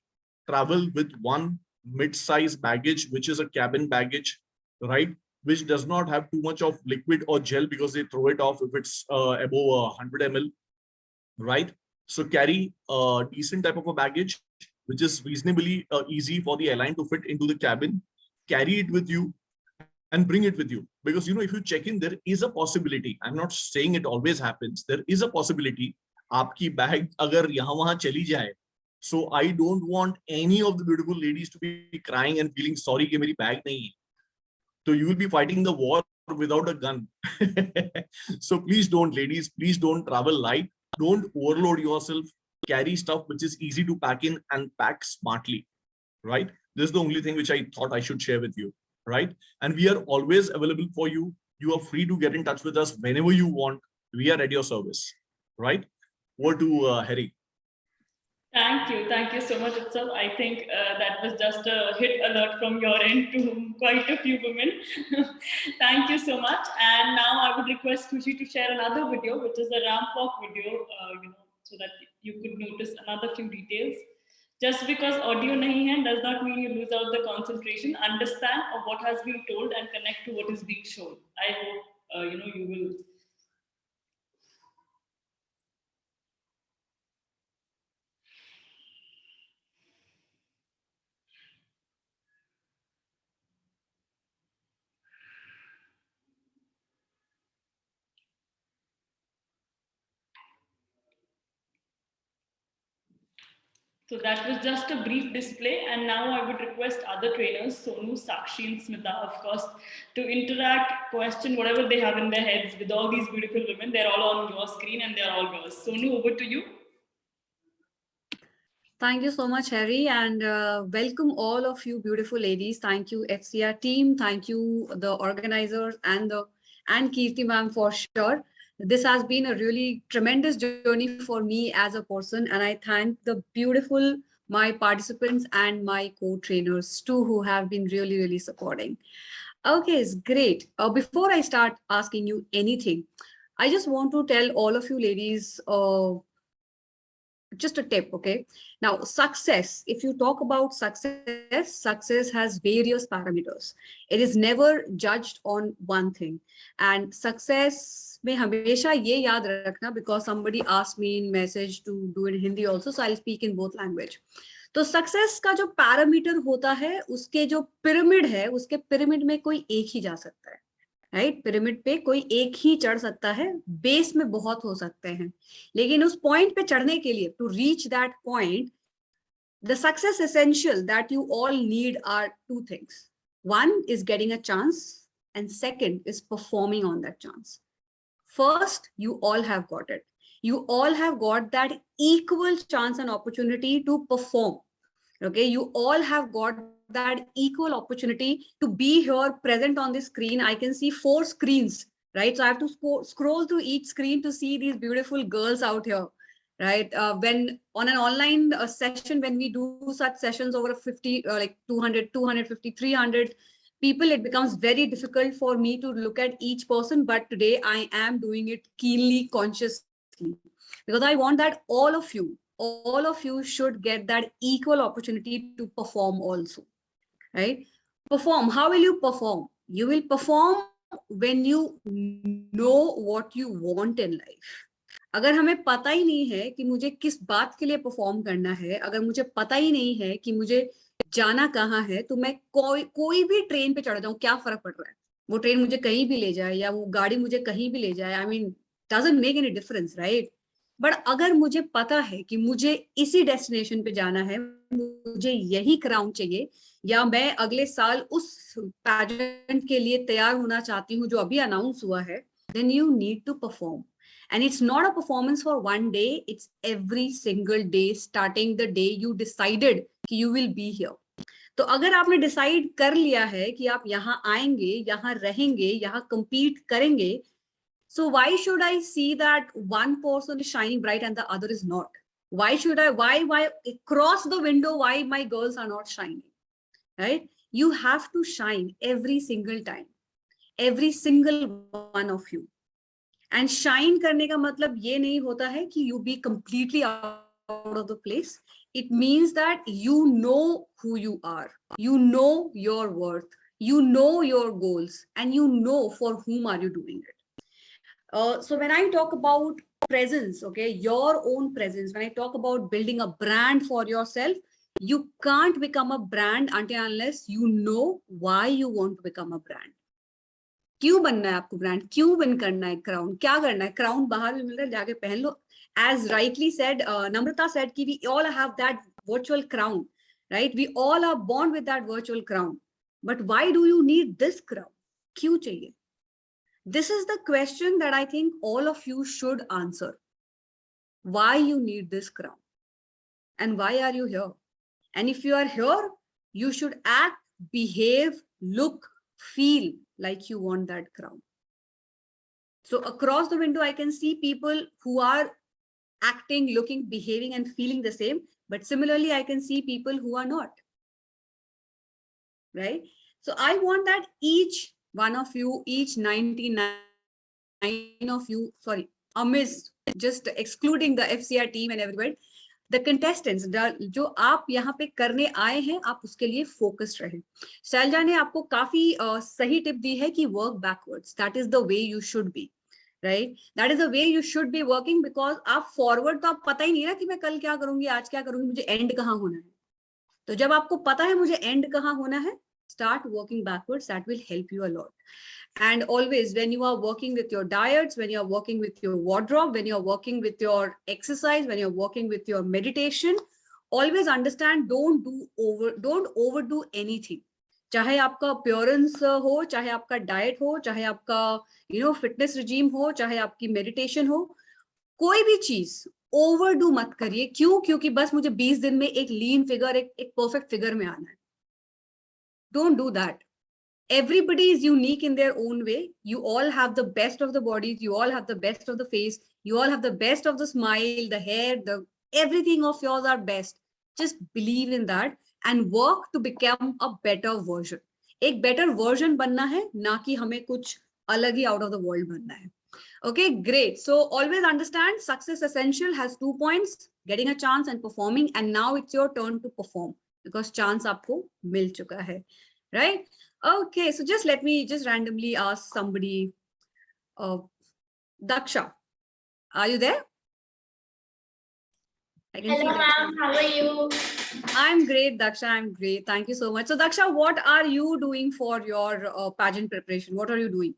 travel with one mid-size baggage, which is a cabin baggage, right? Which does not have too much of liquid or gel because they throw it off if it's above 100 ml, right? So carry a decent type of a baggage, which is reasonably easy for the airline to fit into the cabin. Carry it with you and bring it with you. Because, if you check in, there is a possibility. I'm not saying it always happens. There is a possibility आपकी bag अगर यहाँ वहाँ चली जाए. So I don't want any of the beautiful ladies to be crying and feeling sorry कि मेरी bag नहीं है. So you will be fighting the war without a gun. So please don't, ladies, please don't travel light. Don't overload yourself. Carry stuff which is easy to pack in and pack smartly, right? This is the only thing which I thought I should share with you, right? And we are always available for you. You are free to get in touch with us whenever you want. We are at your service, right? Over to Harry. Thank you so much, Utsav. I think that was just a hit alert from your end to quite a few women. Thank you so much. And now I would request Khushi to share another video, which is a ramp walk video, so that you could notice another few details. Just because audio nahi hai does not mean you lose out the concentration. Understand of what has been told and connect to what is being shown. I hope you will. So that was just a brief display, and now I would request other trainers, Sonu, Sakshi, and Smita, of course, to interact, question whatever they have in their heads with all these beautiful women. They're all on your screen and they're all yours. Sonu, over to you. Thank you so much, Harry, and welcome all of you beautiful ladies. Thank you, FCR team. Thank you, the organizers and Kirti ma'am for sure. This has been a really tremendous journey for me as a person, and I thank the beautiful my participants and my co-trainers too, who have been really, really supporting. Okay, it's great. Before I start asking you anything, I just want to tell all of you ladies just a tip, okay? Now, success, if you talk about success, success has various parameters. It is never judged on one thing. And success mein hamesha ye yaad rakhna, because somebody asked me in message to do in Hindi also, so I'll speak in both language. तो success का जो parameter होता है, उसके जो pyramid है, उसके pyramid में कोई एक ही जा सकता है, राइट? पिरामिड पे कोई एक ही चढ़ सकता है, बेस में बहुत हो सकते हैं, लेकिन उस पॉइंट पे चढ़ने के लिए, to reach that point, the success essential that you all need are two things. One is getting a chance, and second is performing on that chance. First, you all have got it. You all have got that equal chance and opportunity to perform. Okay, you all have got that equal opportunity to be here present on the screen. I can see 4 screens, right? So I have to scroll through each screen to see these beautiful girls out here, right? When on an online session, when we do such sessions over 50, like 200, 250, 300 people, it becomes very difficult for me to look at each person. But today I am doing it keenly, consciously, because I want that all of you should get that equal opportunity to perform also, right? Perform. How will you perform? You will perform when you know what you want in life. अगर हमें पता ही नहीं है कि मुझे किस बात के लिए परफॉर्म करना है, अगर मुझे पता ही नहीं है कि मुझे जाना कहाँ है, तो मैं कोई भी ट्रेन पे चढ़ जाऊं, क्या फर्क पड़ रहा है? वो ट्रेन मुझे कहीं भी ले जाए या वो गाड़ी मुझे कहीं भी ले जाए, I mean doesn't make any difference, right? But अगर मुझे पता है कि मुझे इसी डेस्टिनेशन पे जाना है, मुझे यही क्राउन चाहिए, या मैं अगले साल उस पैजेंट के लिए तैयार होना चाहती हूँ जो अभी अनाउंस हुआ है, then you need to perform. And it's not a performance for one day, it's every single day, starting the day you decided कि you will be here. तो अगर आपने डिसाइड कर लिया है कि आप यहाँ आएंगे, यहाँ रहेंगे, यहाँ compete करेंगे, so why should I see that one person is shining bright and the other is not? Why should I, why across the window, why my girls are not shining, right? You have to shine every single time, every single one of you. And shine करने का मतलब ये नहीं होता है कि you be completely out of the place. It means that you know who you are, you know your worth, you know your goals, and you know for whom are you doing it. So when I talk about presence, okay, your own presence, when I talk about building a brand for yourself, you can't become a brand until unless you know why you want to become a brand. क्यों बनना है आपको brand? क्यों win करना है crown? क्या करना है? क्राउन बाहर भी मिल रहा है, जाके पहन लो. As rightly said, Namrata said कि we all have that virtual crown, right? We all are born with that virtual crown. But why do you need this crown? क्यों चाहिए? This is the question that I think all of you should answer. Why you need this crown? And why are you here? And if you are here, you should act, behave, look, feel like you want that crown. So across the window, I can see people who are acting, looking, behaving, and feeling the same. But similarly, I can see people who are not. Right? So I want that each one of you, each 99 of you, sorry, amidst, just excluding the FCR team and everybody, the contestants, जो आप यहाँ पे करने आए हैं, आप उसके लिए focused रहें. शैलजा ने आपको काफी सही टिप दी है कि work backwards. That is the way you should be, right? That is the way you should be working, because आप forward तो आप पता ही नहीं ना कि मैं कल क्या करूंगी, आज क्या करूंगी, मुझे end कहाँ होना है. तो जब आपको पता है मुझे end कहाँ होना है, start working backwards. That will help you a lot. And always, when you are working with your diets, when you are working with your wardrobe, when you are working with your exercise, when you're working with your meditation, always understand, don't overdo anything. चाहे आपका appearance हो, चाहे आपका diet हो, चाहे आपका fitness regime हो, चाहे आपकी meditation हो, कोई भी चीज overdo मत करिए. क्यों? क्योंकि बस मुझे 20 दिन में एक lean figure, एक perfect figure में आना है. Don't do that. Everybody is unique in their own way. You all have the best of the bodies. You all have the best of the face. You all have the best of the smile, the hair, everything of yours are best. Just believe in that and work to become a better version. एक better version बनना है, ना कि हमें कुछ अलग ही out of the world बनना है. Okay, great. So always understand, success essential has 2 points: getting a chance and performing. And now it's your turn to perform because chance आपको मिल चुका है, right? Okay, so just let me just randomly ask somebody. Daksha, are you there? I can Hello, ma'am. How are you? I'm great, Daksha. I'm great. Thank you so much. So, Daksha, what are you doing for your pageant preparation? What are you doing?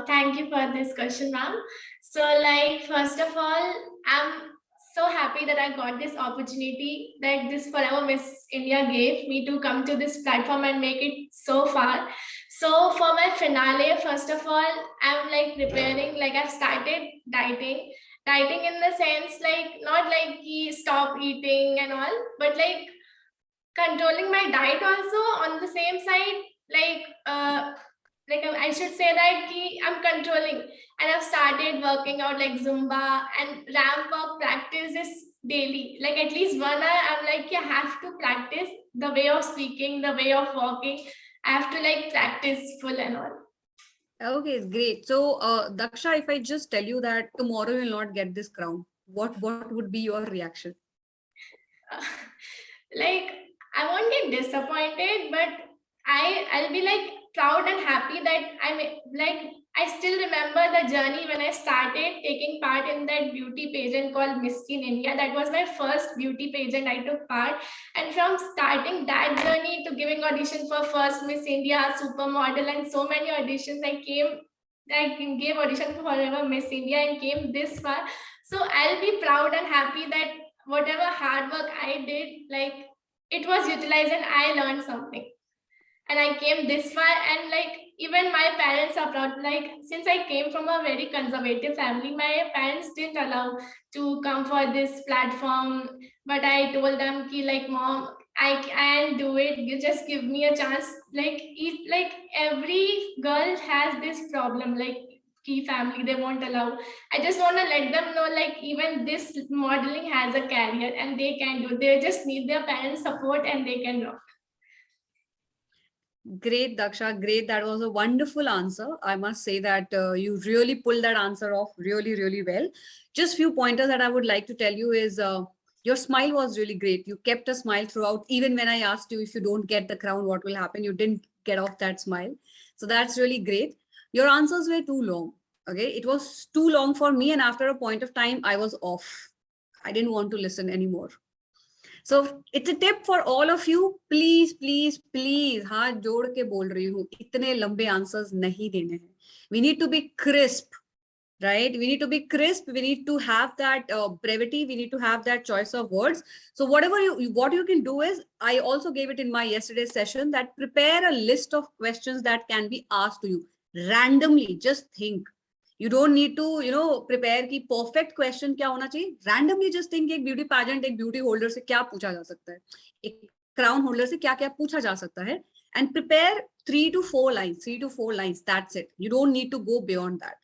Thank you for this question, ma'am. So, like, first of all, I'm so happy that I got this opportunity that this Forever Miss India gave me to come to this platform and make it so far. So for my finale, first of all, I'm like preparing, like I've started dieting in the sense, like not like stop eating and all, but like controlling my diet also on the same side, like like I should say that I'm controlling, and I've started working out like Zumba and ramp walk practice is daily. Like at least 1 hour, I'm like, I have to practice the way of speaking, the way of walking. I have to like practice full and all. Okay, great. So, Daksha, if I just tell you that tomorrow you'll not get this crown, what would be your reaction? Like I won't get disappointed, but I'll be like proud and happy that I'm like I still remember the journey when I started taking part in that beauty pageant called Miss Teen India. That was my first beauty pageant I took part, and from starting that journey to giving audition for first Miss India, Supermodel, and so many auditions, I gave audition for Forever Miss India and came this far. So I'll be proud and happy that whatever hard work I did, like it was utilized and I learned something. And I came this far, and like even my parents are proud. Like since I came from a very conservative family, my parents didn't allow to come for this platform. But I told them, ki, like, mom, I can do it. You just give me a chance. Like every girl has this problem. Like key family, they won't allow. I just want to let them know, like even this modeling has a career and they can do. They just need their parents' support and they can rock. Great, Daksha. Great. That was a wonderful answer. I must say that you really pulled that answer off really, really well. Just few pointers that I would like to tell you is your smile was really great. You kept a smile throughout. Even when I asked you if you don't get the crown, what will happen? You didn't get off that smile. So that's really great. Your answers were too long. Okay. It was too long for me. And after a point of time, I was off. I didn't want to listen anymore. So it's a tip for all of you. Please, please, please, हाथ जोड़ के बोल रही हूँ, इतने लंबे answers नहीं देने हैं. We need to be crisp, right? We need to be crisp. We need to have that brevity. We need to have that choice of words. So what you can do is, I also gave it in my yesterday's session, that prepare a list of questions that can be asked to you randomly. Just think. You don't need to, prepare की perfect question क्या होना चाहिए. Randomly just think एक beauty pageant, एक beauty holder से क्या पूछा जा सकता है, एक crown holder से क्या क्या पूछा जा सकता है, and prepare 3 to 4 lines. That's it. You don't need to go beyond that.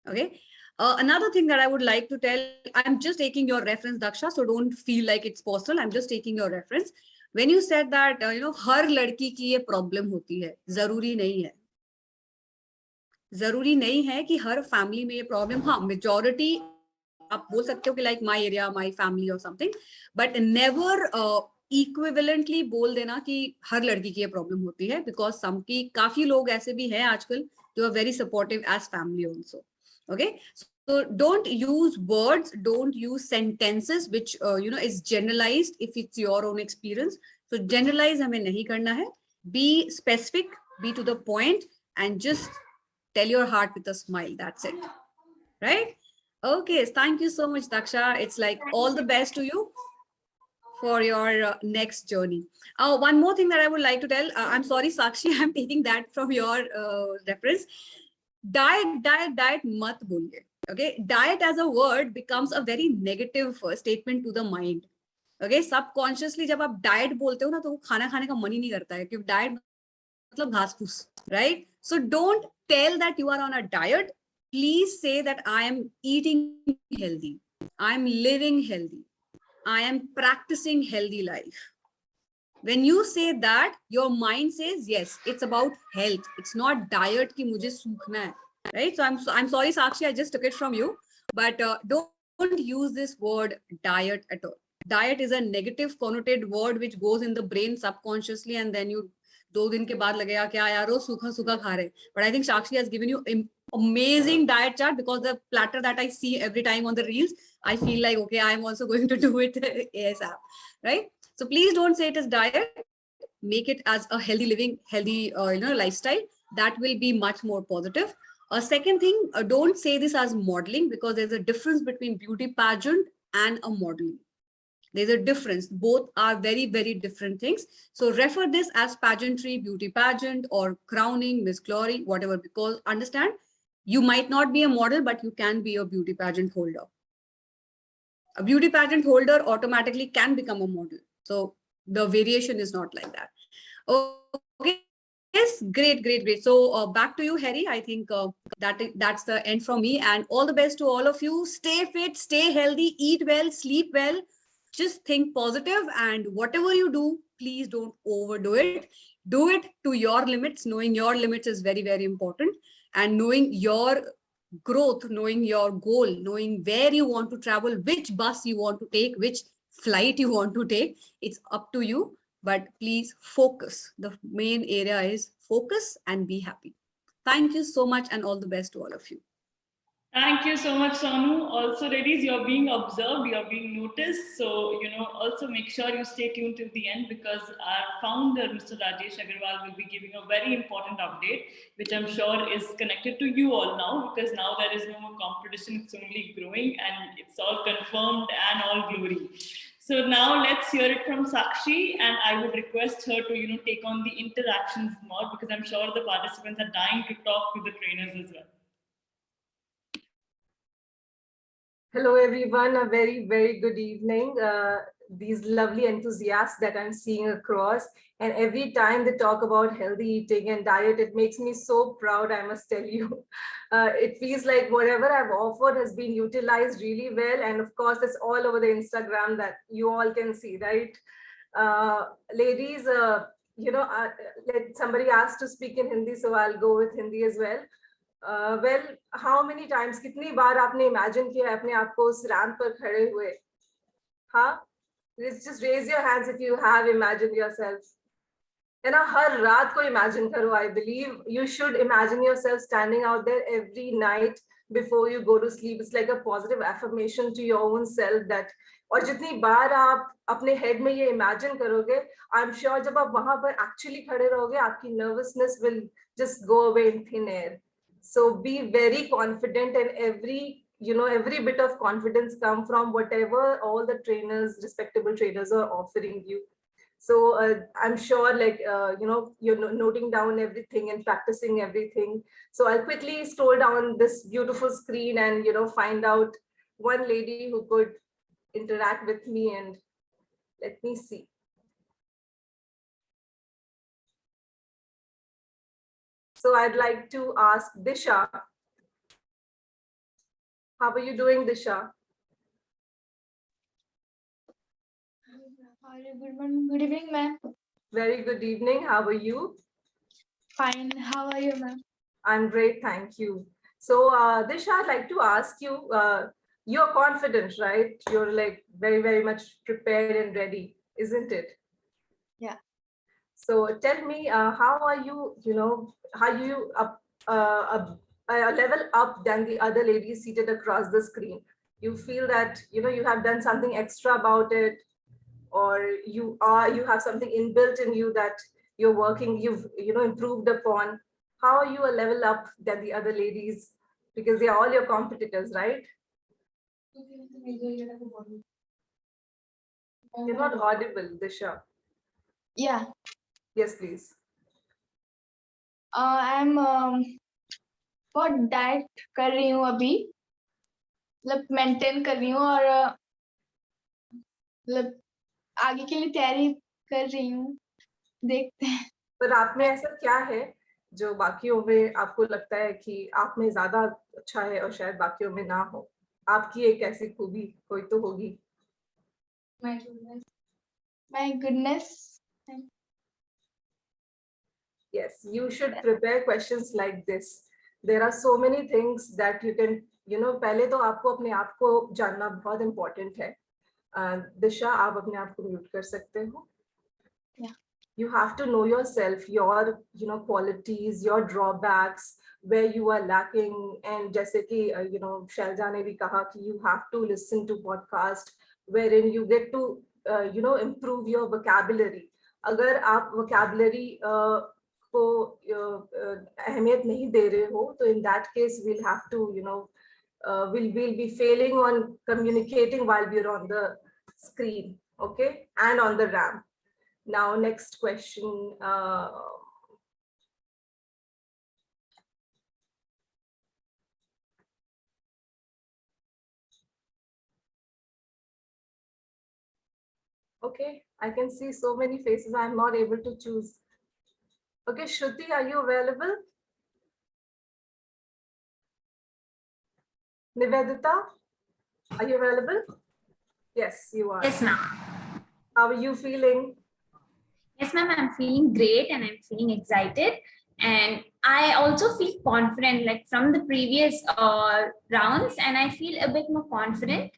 Okay. Another thing that I would like to tell, I'm just taking your reference, Daksha, so don't feel like it's personal. I'm just taking your reference. When you said that, हर लड़की की ये problem होती है, जरूरी नहीं है. जरूरी नहीं है कि हर फैमिली में ये प्रॉब्लम. हाँ, मेजॉरिटी आप बोल सकते हो कि like my area, my family और समथिंग, बट नेवर इक्विवेलेंटली बोल देना कि हर लड़की की ये प्रॉब्लम होती है, बिकॉज काफी लोग ऐसे भी हैं आजकल जो are very supportive as family also. Okay, so don't use words, don't use sentences which is generalized if it's your own experience. So generalize हमें नहीं करना है. Be specific, be to the point, and just tell your heart with a smile. That's it. Right? Okay. Thank you so much, Daksha. It's like all the best to you for your next journey. One more thing that I would like to tell. I'm sorry, Sakshi, I'm taking that from your reference. Diet, mat boliye. Okay. Diet as a word becomes a very negative statement to the mind. Okay. Subconsciously, जब आप diet बोलते हो ना, तो वो खाना खाने का मन ही नहीं करता है, क्योंकि diet मतलब घास फूस, right? So don't tell that you are on a diet. Please say that I am eating healthy, I am living healthy, I am practicing healthy life. When you say that, your mind says, yes, it's about health. It's not diet ki mujhe सूखना hai, right? So I'm sorry, Sakshi, I just took it from you, but don't use this word diet at all. Diet is a negative connotated word which goes in the brain subconsciously, and then you 2 दिन के बाद लगेगा क्या यार वो सूखा खा रहे. But I think Sakshi has given you amazing diet chart, because the platter that I see every time on the reels, I feel like, okay, I'm also going to do it ASAP, right? So please don't say it as diet. Make it as a healthy living, healthy lifestyle. That will be much more positive. Second thing, don't say this as modeling, because there's a difference between beauty pageant and a modeling. There's a difference. Both are very, very different things. So refer this as pageantry, beauty pageant, or crowning, Miss Glory, whatever, because understand, you might not be a model, but you can be a beauty pageant holder. A beauty pageant holder automatically can become a model. So the variation is not like that. Okay. Yes, great, great, great. So back to you, Harry. I think that's the end from me. And all the best to all of you. Stay fit, stay healthy, eat well, sleep well. Just think positive, and whatever you do, please don't overdo it. Do it to your limits. Knowing your limits is very, very important. And knowing your growth, knowing your goal, knowing where you want to travel, which bus you want to take, which flight you want to take, it's up to you. But please focus. The main area is focus and be happy. Thank you so much, and all the best to all of you. Thank you so much, Sonu. Also, ladies, you're being observed, you're being noticed. So, also make sure you stay tuned till the end, because our founder, Mr. Rajesh Agarwal, will be giving a very important update, which I'm sure is connected to you all now, because now there is no more competition, it's only growing and it's all confirmed and all glory. So now let's hear it from Sakshi, and I would request her to, take on the interactions more, because I'm sure the participants are dying to talk to the trainers as well. Hello, everyone. A very, very good evening. These lovely enthusiasts that I'm seeing across, and every time they talk about healthy eating and diet, it makes me so proud, I must tell you. It feels like whatever I've offered has been utilized really well. And of course, it's all over the Instagram that you all can see, right? Ladies, somebody asked to speak in Hindi, so I'll go with Hindi as well. Well, how many times, कितनी बार आपने imagine किया है अपने आप को उस ramp पर खड़े हुए? हाँ, just raise your hands if you have imagined yourself. है ना, हर रात को imagine करो. I believe you should imagine yourself standing out there every night before you go to sleep. It's like a positive affirmation to your own self that. और जितनी बार आप अपने head में ये imagine करोगे, I'm sure जब आप वहाँ पर actually खड़े रहोगे, आपकी nervousness will just go away in thin air. So be very confident, and every bit of confidence come from whatever all the trainers, respectable trainers, are offering you. So I'm sure, you're noting down everything and practicing everything. So I'll quickly scroll down this beautiful screen and find out one lady who could interact with me, and let me see. So I'd like to ask Disha. How are you doing, Disha? Good evening, ma'am. Very good evening. How are you? Fine. How are you, ma'am? I'm great, thank you. So Disha, I'd like to ask you, you're confident, right? You're like very, very much prepared and ready, isn't it? Yeah. So tell me, how are you, how you a level up than the other ladies seated across the screen? You feel that, you have done something extra about it, or you have something inbuilt in you that you're working, you've, improved upon. How are you a level up than the other ladies? Because they are all your competitors, right? You're not audible, Disha. Yeah. Yes, please. I'm बहुत diet कर रही हूँ अभी, मतलब maintain कर रही हूँ, और मतलब आगे के लिए तैयारी कर रही हूँ, देखते हैं. पर आप में ऐसा क्या है जो बाकियों में आपको लगता है कि आप में ज्यादा अच्छा है और शायद बाकियों में ना हो? आपकी एक ऐसी खूबी कोई तो होगी. My goodness. Yes, you should prepare questions like this. There are so many things that you can, पहले तो आपको अपने आप को जानना बहुत important है. दिशा, आप अपने आप को म्यूट कर सकते हो. Yeah. You have to know yourself, your, qualities, your drawbacks, where you are lacking. And जैसे कि, Shailja ने भी कहा कि you have to listen to podcast wherein you get to, improve your vocabulary. अगर आप vocabulary को अहमियत नहीं दे रहे हो, तो in that case we'll have to, we'll be failing on communicating while we're on the screen, okay, and on the ramp. Now, next question. Okay, I can see so many faces. I'm not able to choose. Okay, Shruti, are you available? Nivedita, are you available? Yes, you are. Yes, ma'am. How are you feeling? Yes, ma'am. I'm feeling great and I'm feeling excited. And I also feel confident, like from the previous rounds, and I feel a bit more confident.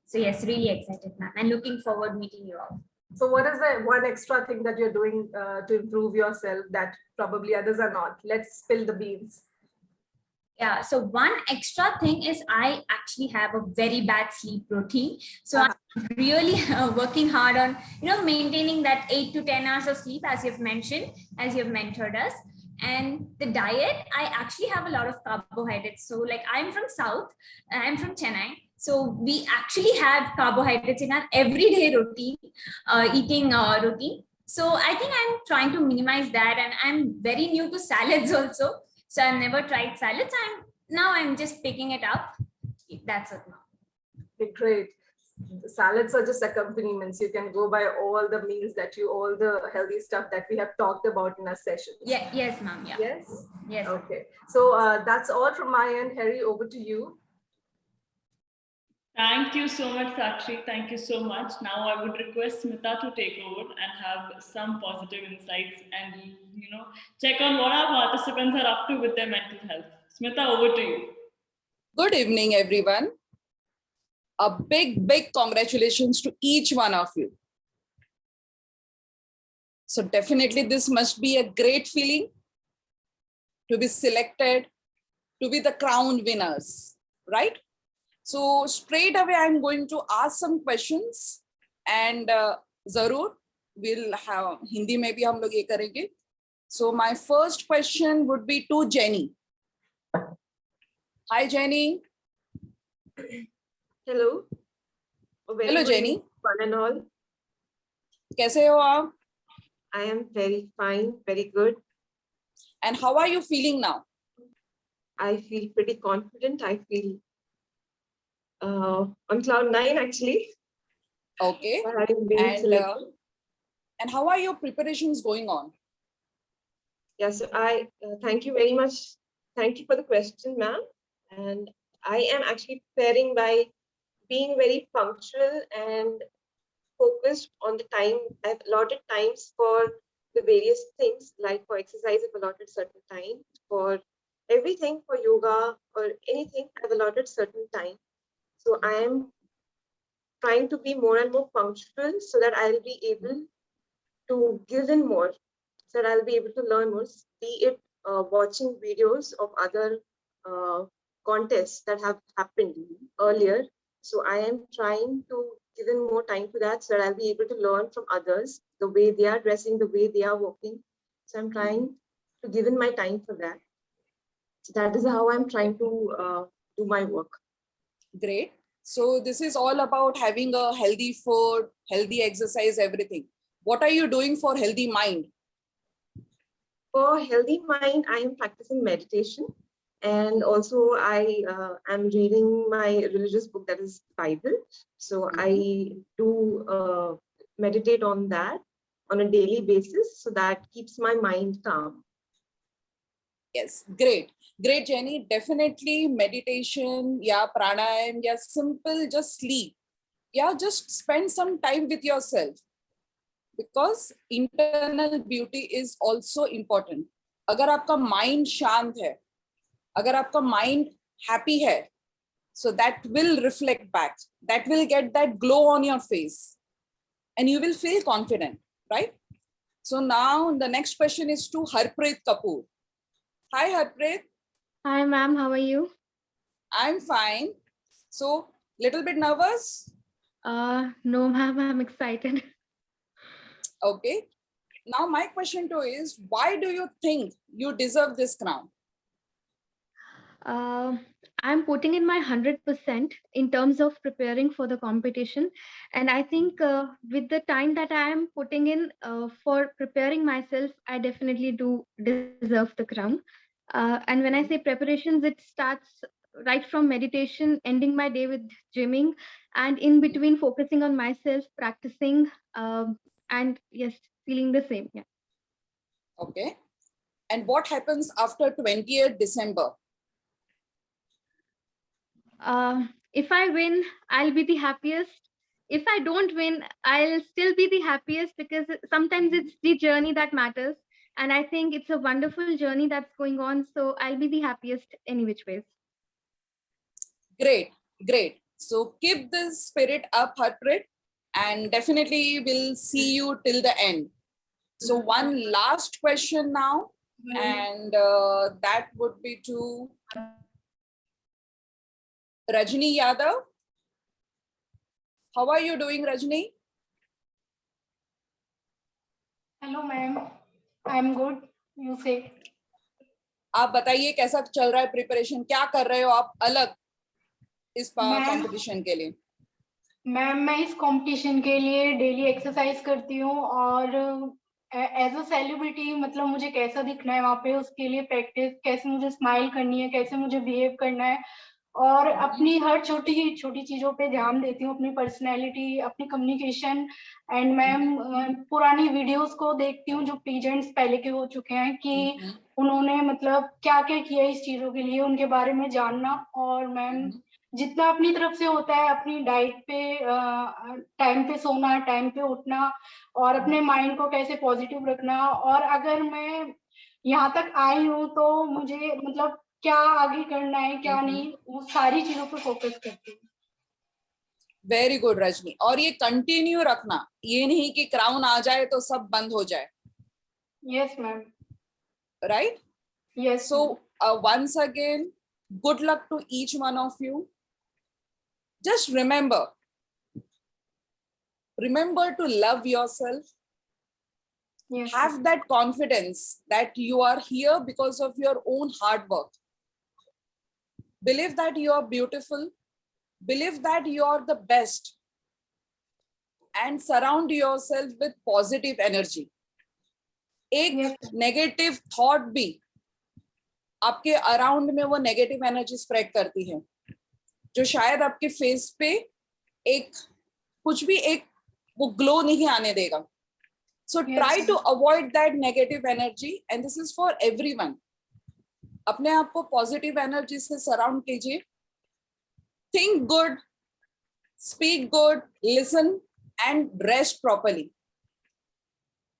So yes, really excited, ma'am. And looking forward meeting you all. So what is the one extra thing that you're doing to improve yourself that probably others are not? Let's spill the beans. Yeah, so one extra thing is I actually have a very bad sleep routine. So I'm really working hard on, maintaining that 8 to 10 hours of sleep, as you've mentioned, as you've mentored us. And the diet, I actually have a lot of carbohydrates. So like I'm from South, I'm from Chennai. So we actually have carbohydrates in our everyday routine, eating routine. So I think I'm trying to minimize that. And I'm very new to salads also. So I've never tried salads. I'm just picking it up. That's it now. Okay, great. The salads are just accompaniments. You can go by all the meals all the healthy stuff that we have talked about in our sessions. Yeah, yes, ma'am. Yeah. Yes? Yes. Okay. So that's all from my end. Harry, over to you. Thank you so much, Sakshi. Thank you so much. Now I would request Smita to take over and have some positive insights and, check on what our participants are up to with their mental health. Smita, over to you. Good evening, everyone. A big congratulations to each one of you. So definitely this must be a great feeling to be selected, to be the crown winners, right? So straight away, I'm going to ask some questions and zarur we'll have Hindi mein bhi hum log ye karenge. So my first question would be to Jenny. Hi, Jenny. Hello. Hello, Jenny. One and all. Kaise ho aap? I am very fine, very good. And how are you feeling now? I feel pretty confident. I feel on cloud 9 actually. Okay. And how are your preparations going on? Yes, I thank you very much. Thank you for the question, ma'am. And I am actually preparing by being very punctual and focused on the time. I've allotted times for the various things, like for exercise, I've allotted certain time. For everything, for yoga or anything, I've allotted certain time. So I am trying to be more and more punctual so that I'll be able to give in more, so that I'll be able to learn more, be it watching videos of other contests that have happened earlier. So I am trying to give in more time to that so that I'll be able to learn from others, the way they are dressing, the way they are walking. So I'm trying to give in my time for that. So that is how I'm trying to do my work. Great. So this is all about having a healthy food, healthy exercise, everything. What are you doing for healthy mind? For healthy mind, I am practicing meditation. And also I am reading my religious book, that is Bible. So I do meditate on that on a daily basis. So that keeps my mind calm. Yes, great. Great, Jenny. Definitely meditation, yeah, pranayam, yeah, simple, just sleep. Yeah, just spend some time with yourself. Because internal beauty is also important. अगर आपका mind शांत है, अगर आपका mind happy है, so that will reflect back. That will get that glow on your face. And you will feel confident, right? So now the next question is to Harpreet Kapoor. Hi, Harpreet. Hi, ma'am. How are you? I'm fine. So, little bit nervous? No, ma'am. I'm excited. Okay. Now my question to you is, why do you think you deserve this crown? I'm putting in my 100% in terms of preparing for the competition. And I think with the time that I am putting in for preparing myself, I definitely do deserve the crown. And when I say preparations, it starts right from meditation, ending my day with gymming, and in between focusing on myself, practicing, and yes, feeling the same. Yeah. Okay. And what happens after 20th December? If I win, I'll be the happiest. If I don't win, I'll still be the happiest, because sometimes it's the journey that matters. And I think it's a wonderful journey that's going on. So I'll be the happiest any which ways. Great, great. So keep this spirit up, Harpreet, and definitely we'll see you till the end. So one last question now, and that would be to Rajni Yadav. How are you doing, Rajni? Hello, ma'am. I'm good. You say. आप बताइए कैसा चल रहा है preparation, क्या कर रहे हो आप अलग इस कंपटीशन के लिए? मैम मैं इस कंपटीशन के लिए डेली एक्सरसाइज करती हूँ, और एज अ सेलिब्रिटी मतलब मुझे कैसा दिखना है वहाँ पे, उसके लिए प्रैक्टिस, कैसे मुझे स्माइल करनी है, कैसे मुझे बिहेव करना है, और अपनी हर छोटी छोटी चीजों पे ध्यान देती हूँ, अपनी पर्सनैलिटी, अपनी कम्युनिकेशन। एंड मैम पुरानी वीडियोस को देखती हूँ जो पेजेंट्स पहले के हो चुके हैं, कि उन्होंने मतलब क्या क्या किया इस चीजों के लिए, उनके बारे में जानना। और मैम जितना अपनी तरफ से होता है, अपनी डाइट पे टाइम पे सोना, टाइम पे उठना, और अपने माइंड को कैसे पॉजिटिव रखना। और अगर मैं यहाँ तक आई हूँ तो मुझे मतलब क्या आगे करना है क्या नहीं, वो सारी चीजों पे फोकस करती हूँ। वेरी गुड रजनी, और ये कंटिन्यू रखना, ये नहीं कि क्राउन आ जाए तो सब बंद हो जाए। Yes ma'am. Right? Yes. So once again, good luck to each one of you. Just remember to love yourself. Yes. Have that confidence that you are here because of your own hard work. Believe that you are beautiful. Believe that you are the best. And surround yourself with positive energy. एक negative thought भी आपके around में वो negative energy spread करती है, जो शायद आपके फेस पे एक कुछ भी एक वो ग्लो नहीं आने देगा. So try to avoid that negative energy, and this is for everyone. अपने आप को पॉजिटिव एनर्जी से सराउंड कीजिए. Think good, speak good, listen, and rest properly.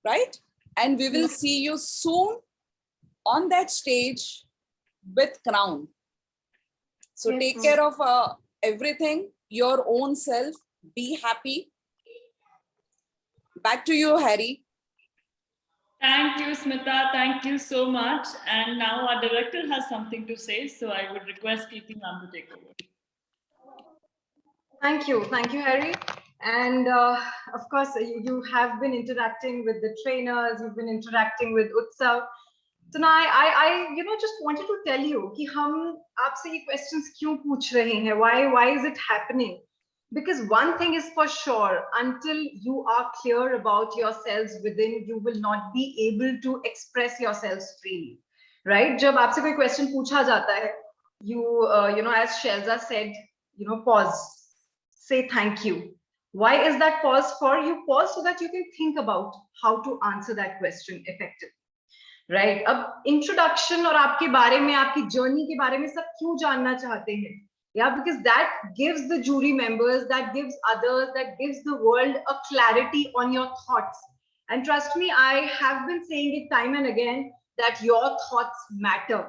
Right? And we will see you soon on that stage with crown. So take care of everything, your own self. Be happy. Back to you, Harry. Thank you, Smita. Thank you so much. And now our director has something to say, so I would request Keerti ma'am to take over. Thank you, Harry. And of course, you have been interacting with the trainers, you've been interacting with Utsav. So now I just wanted to tell you कि हम आपसे ये questions क्यों पूछ रहे हैं? Why is it happening? Because one thing is for sure, until you are clear about yourselves within, you will not be able to express yourselves freely, right? जब आपसे कोई question पूछा जाता है, you as Shelza said, pause, say thank you. Why is that pause for? You pause so that you can think about how to answer that question effectively. Right? अब introduction और आपके बारे में, आपकी journey के बारे में सब क्यों जानना चाहते हैं? Yeah, because that gives the jury members, that gives others, that gives the world a clarity on your thoughts. And trust me, I have been saying it time and again that your thoughts matter.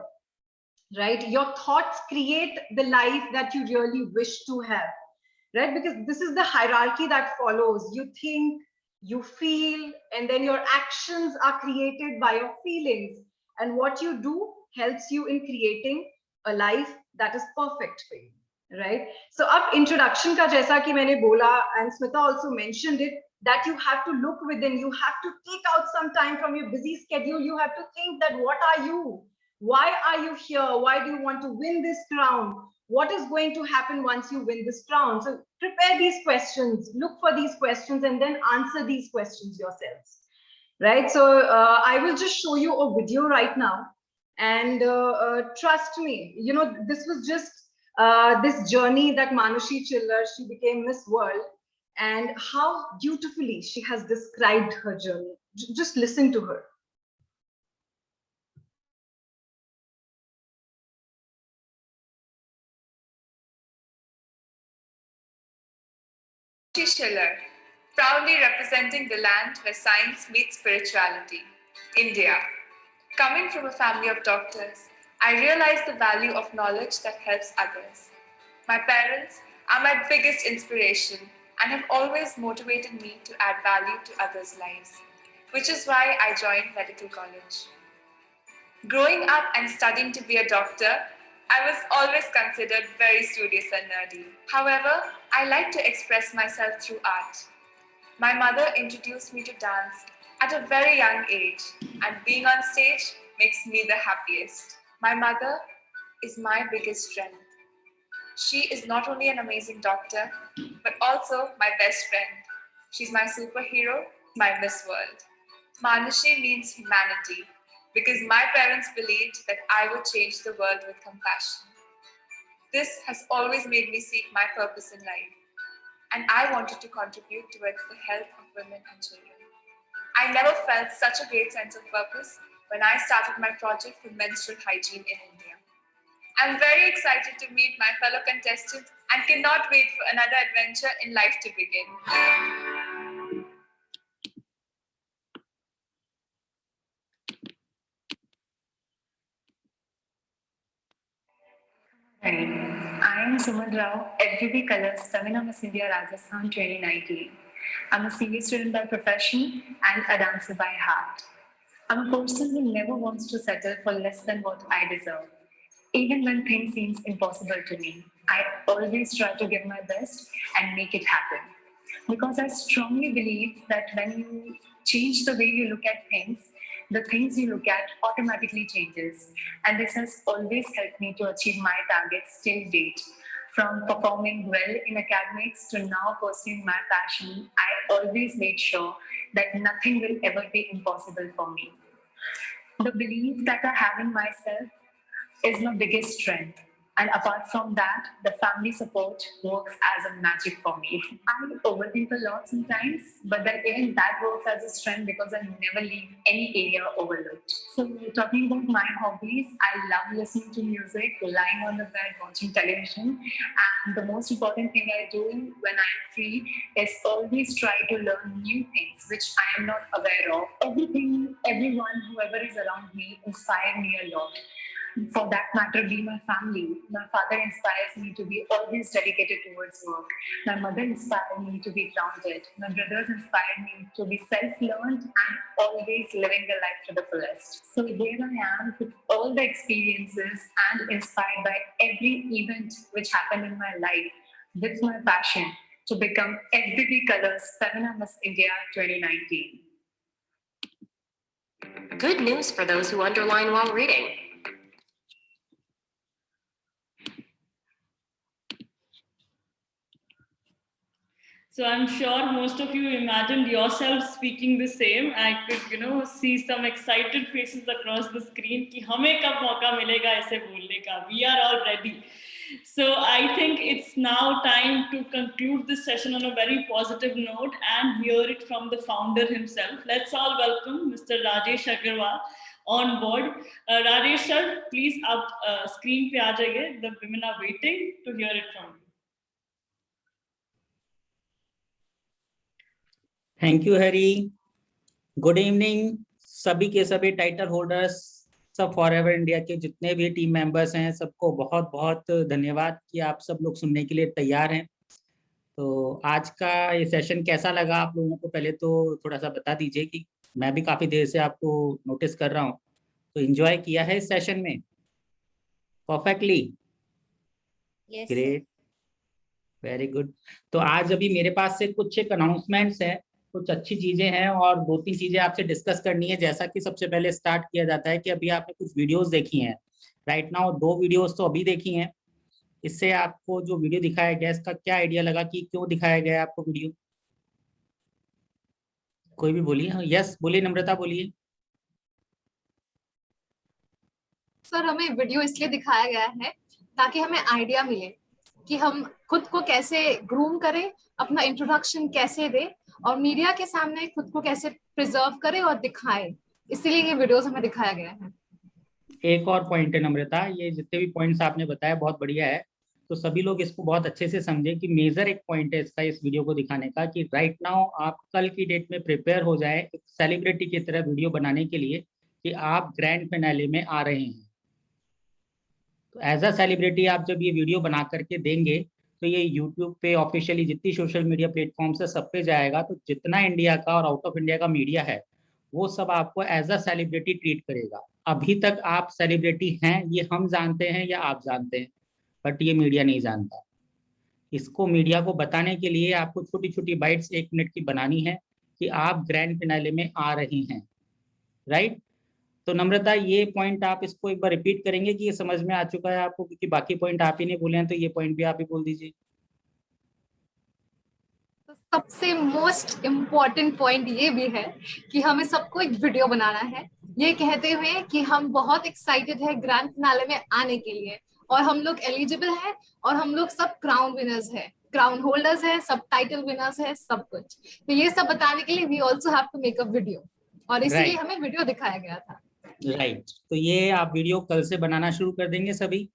Right? Your thoughts create the life that you really wish to have. Right? Because this is the hierarchy that follows. You think, you feel, and then your actions are created by your feelings. And what you do helps you in creating a life that is perfect for you. Right? So up introduction ka jaisa ki maine bola, and Smita also mentioned it, that you have to look within, you have to take out some time from your busy schedule. You have to think that what are you? Why are you here? Why do you want to win this crown? What is going to happen once you win this crown? So prepare these questions, look for these questions, and then answer these questions yourselves. Right? So I will just show you a video right now. And trust me, this was just this journey that Manushi Chillar, she became Miss World, and how beautifully she has described her journey. Just listen to her. Schiller, proudly representing the land where science meets spirituality, India. Coming from a family of doctors, I realize the value of knowledge that helps others. My parents are my biggest inspiration and have always motivated me to add value to others' lives, which is why I joined medical college. Growing up and studying to be a doctor, I was always considered very studious and nerdy. However, I like to express myself through art. My mother introduced me to dance at a very young age, and being on stage makes me the happiest. My mother is my biggest strength. She is not only an amazing doctor, but also my best friend. She's my superhero, my Miss World. Manushi means humanity, because my parents believed that I would change the world with compassion. This has always made me seek my purpose in life, and I wanted to contribute towards the health of women and children. I never felt such a great sense of purpose when I started my project for menstrual hygiene in India. I'm very excited to meet my fellow contestants and cannot wait for another adventure in life to begin. I am Suman Rao, FGB Colors, Femina Miss India Rajasthan 2019. I'm a CA student by profession and a dancer by heart. I'm a person who never wants to settle for less than what I deserve. Even when things seem impossible to me, I always try to give my best and make it happen. Because I strongly believe that when you change the way you look at things, the things you look at automatically changes. And this has always helped me to achieve my targets till date. From performing well in academics to now pursuing my passion, I always made sure that nothing will ever be impossible for me. The belief that I have in myself is my biggest strength. And apart from that, the family support works as a magic for me. I overthink a lot sometimes, but then even that works as a strength because I never leave any area overlooked. So talking about my hobbies, I love listening to music, lying on the bed, watching television. And the most important thing I do when I'm free is always try to learn new things which I am not aware of. Everyone, whoever is around me, inspire me a lot. For that matter, be my family. My father inspires me to be always dedicated towards work. My mother inspired me to be grounded. My brothers inspired me to be self-learned and always living the life to the fullest. So here I am with all the experiences and inspired by every event which happened in my life with my passion to become FBB Colors Femina Miss India 2019. Good news for those who underline while reading. So I'm sure most of you imagined yourself speaking the same. I could, see some excited faces across the screen. कि हमें कब मौका मिलेगा ऐसे बोलने का? We are all ready. So I think it's now time to conclude this session on a very positive note and hear it from the founder himself. Let's all welcome Mr. Rajesh Agarwal on board. Rajesh sir, please up screen पे आ जाइए. The women are waiting to hear it from you. Thank you Harry. Good evening सभी के सभी title holders, सब forever India के जितने भी team members हैं, सबको बहुत बहुत धन्यवाद कि आप सब लोग सुनने के लिए तैयार हैं. तो आज का ये सेशन कैसा लगा आप लोगों को पहले तो थोड़ा सा बता दीजिए कि मैं भी काफ़ी देर से आपको नोटिस कर रहा हूँ. तो एंजॉय किया है इस सेशन में परफेक्टली? Great, very good. तो आज अभी मेरे पास से कुछ एक अनाउंसमेंट्स हैं, कुछ अच्छी चीजें हैं और 2-3 चीजें आपसे डिस्कस करनी है. जैसा कि सबसे पहले स्टार्ट किया जाता है कि अभी आपने कुछ वीडियोस देखी हैं राइट नाउ. 2 वीडियोस तो अभी देखी हैं. इससे आपको जो वीडियो दिखाया गया इसका क्या आइडिया लगा कि क्यों दिखाया गया आपको वीडियो? कोई भी बोलिए. यस बोलिए, नम्रता बोलिए. सर हमें वीडियो इसलिए दिखाया गया है ताकि हमें आइडिया मिले कि हम खुद को कैसे ग्रूम करें, अपना इंट्रोडक्शन कैसे दें और मीडिया के सामने खुद को कैसे प्रिजर्व करें और दिखाएं. इसीलिए ये वीडियोस हमें दिखाया गया है. एक और पॉइंट है नम्रता, ये जितने भी पॉइंट्स आपने बताया बहुत बढ़िया है. तो सभी लोग इसको बहुत अच्छे से समझे कि मेजर एक पॉइंट है इसका, इस वीडियो को दिखाने का, कि राइट नाउ आप कल की डेट में प्रिपेयर हो जाए एक सेलिब्रिटी की तरह वीडियो बनाने के लिए कि आप ग्रैंड फिनाले में आ रहे हैं। तो एज अ सेलिब्रिटी आप जब ये वीडियो बना करके देंगे तो ये यूट्यूब पे ऑफिशियली जितनी सोशल मीडिया प्लेटफॉर्म से सब पे जाएगा, तो जितना इंडिया का और आउट ऑफ इंडिया का मीडिया है वो सब आपको एज अ सेलिब्रिटी ट्रीट करेगा। अभी तक आप सेलिब्रिटी हैं ये हम जानते हैं या आप जानते हैं, बट ये मीडिया नहीं जानता। इसको मीडिया को बताने के लिए आपको छोटी छोटी बाइट्स 1 मिनट की बनानी है कि आप ग्रैंड फिनाले में आ रही हैं, राइट। तो नम्रता, ये पॉइंट आप इसको एक बार रिपीट करेंगे कि ये समझ में आ चुका है आपको, क्योंकि बाकी पॉइंट आप ही ने बोले हैं, तो ये पॉइंट भी आप ही बोल दीजिए। तो सबसे मोस्ट इम्पॉर्टेंट पॉइंट ये भी है कि हमें सबको एक वीडियो बनाना है ये कहते हुए कि हम बहुत एक्साइटेड है ग्रैंड फिनाले में आने के लिए, और हम लोग एलिजिबल हैं, और हम लोग सब क्राउन विनर्स हैं, क्राउन होल्डर्स हैं, सब टाइटल विनर्स हैं, सब कुछ। तो ये सब बताने के लिए we also have to make a video, और इसीलिए Right. हमें वीडियो दिखाया गया था। राइट तो ये आप वीडियो कल से बनाना शुरू कर देंगे सभी।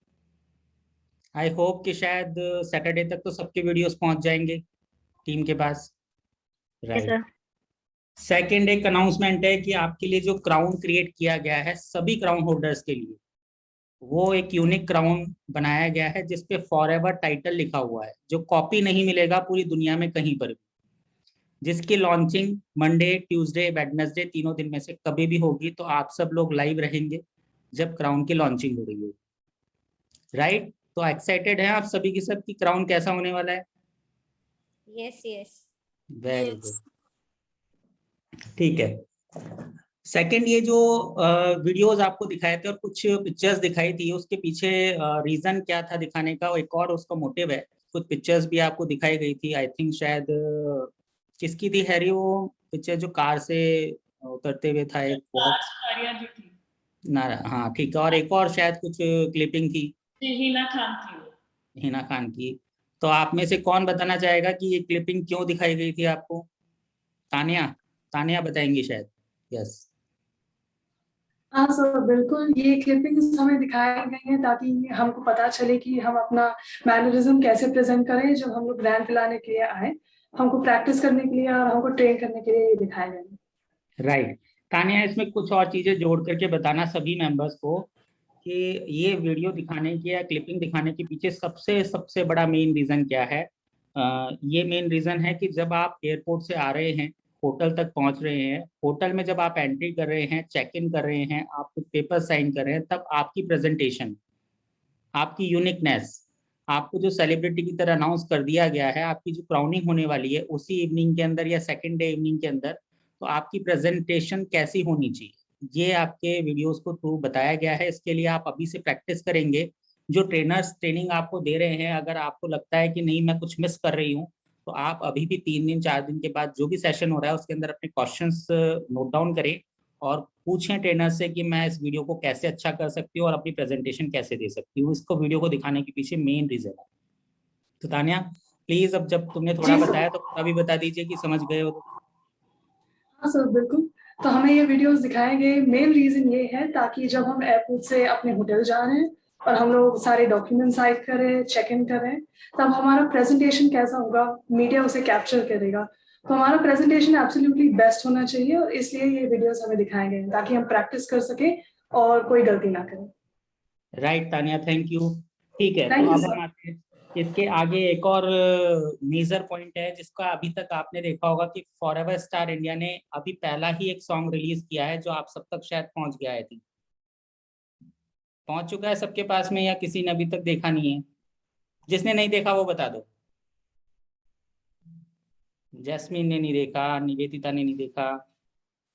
आई होप कि शायद सैटरडे तक तो सबके वीडियोस पहुंच जाएंगे टीम के पास, राइट। सेकंड एक अनाउंसमेंट है कि आपके लिए जो क्राउन क्रिएट किया गया है सभी क्राउन होल्डर्स के लिए, वो एक यूनिक क्राउन बनाया गया है जिसपे फॉरएवर टाइटल लिखा हुआ है, जो कॉपी नहीं मिलेगा पूरी दुनिया में कहीं पर भी, जिसकी लॉन्चिंग मंडे, ट्यूसडे, वेडनेसडे तीनों दिन में से कभी भी होगी। तो आप सब लोग लाइव रहेंगे जब क्राउन की लॉन्चिंग हो रही होगी, राइट। तो एक्साइटेड हैं आप सभी की सब कि क्राउन कैसा होने वाला है? यस यस वेरी गुड, ठीक है। सेकंड, ये जो वीडियोस आपको दिखाए थे और कुछ पिक्चर्स दिखाई थी, उसके पीछे रीजन क्या था दिखाने का, एक और उसका मोटिव है। कुछ पिक्चर्स भी आपको दिखाई गई थी, आई थिंक शायद किसकी थी हैरी वो पिक्चर जो कार से उतरते हुए था, एक ना, हाँ ठीक है, और एक और शायद कुछ क्लिपिंग थी हिना खान की। हिना खान की। तो आप में से कौन बताना चाहेगा कि ये क्लिपिंग क्यों दिखाई गई थी आपको? तानिया, तानिया बताएंगी शायद। यस हाँ सर, बिल्कुल ये क्लिपिंग्स हमें दिखाई गई हैं ताकि हमको पता चले कि हम अपना मैनरिज्म कैसे प्रेजेंट करें जब हम लोग ग्रैंड पिलाने के लिए आए, हमको प्रैक्टिस करने के लिए और हमको ट्रेन करने के लिए ये दिखाए गए। राइट तानिया, इसमें कुछ और चीजें जोड़ करके बताना सभी मेंबर्स को कि ये वीडियो दिखाने की या क्लिपिंग दिखाने के पीछे सबसे बड़ा मेन रीजन क्या है। ये मेन रीजन है कि जब आप एयरपोर्ट से आ रहे हैं, होटल तक पहुंच रहे हैं, होटल में जब आप एंट्री कर रहे हैं, चेक इन कर रहे हैं, आप कुछ पेपर साइन कर रहे हैं, तब आपकी प्रेजेंटेशन, आपकी यूनिकनेस, आपको जो सेलिब्रिटी की तरह अनाउंस कर दिया गया है, आपकी जो क्राउनिंग होने वाली है उसी इवनिंग के अंदर या सेकेंड डे इवनिंग के अंदर, तो आपकी प्रेजेंटेशन कैसी होनी चाहिए, ये आपके वीडियोस को थ्रू बताया गया है। इसके लिए आप अभी से प्रैक्टिस करेंगे। जो ट्रेनर्स ट्रेनिंग आपको दे रहे हैं, अगर आपको लगता है कि नहीं मैं कुछ मिस कर रही हूँ, तो आप अभी भी 3 दिन 4 दिन के बाद जो भी सेशन हो रहा है उसके अंदर अपने क्वेश्चंस नोट डाउन करें और पूछें ट्रेनर से कि मैं इस वीडियो को कैसे अच्छा कर सकती हूँ और अपनी प्रेजेंटेशन कैसे दे सकती हूँ। इसको वीडियो को दिखाने के पीछे मेन रीजन है। तो तानिया प्लीज, अब जब तुमने थोड़ा बताया तो पूरा भी बता दीजिए कि समझ गए हो। हाँ सर, बिल्कुल। तो हमें ये वीडियोस दिखाए गए मेन रीजन ये है ताकि जब हम एयरपोर्ट से अपने होटल जा रहे हैं और हम लोग सारे डॉक्यूमेंट साइड करें, चेक इन करें, तब हमारा प्रेजेंटेशन कैसा होगा, मीडिया उसे कैप्चर करेगा। तो हमारा प्रेजेंटेशन एब्सोल्युटली बेस्ट होना चाहिए और इसलिए ये वीडियोस हमें दिखाए गए ताकि हम प्रैक्टिस कर सके और कोई गलती ना करें। Right Tania, thank you. ठीक है, Thank तो you, अब sir. हम आते हैं इसके आगे। एक और मेजर पॉइंट है जिसका अभी तक आपने देखा होगा कि फॉरएवर स्टार इंडिया ने अभी पहला ही एक सॉन्ग रिलीज किया है जो आप सब तक शायद पहुंच गया है। पहुंच चुका है सबके पास में या किसी ने अभी तक देखा नहीं है? जिसने नहीं देखा वो बता दो। जैस्मीन ने नहीं देखा, निवेदिता ने नहीं देखा।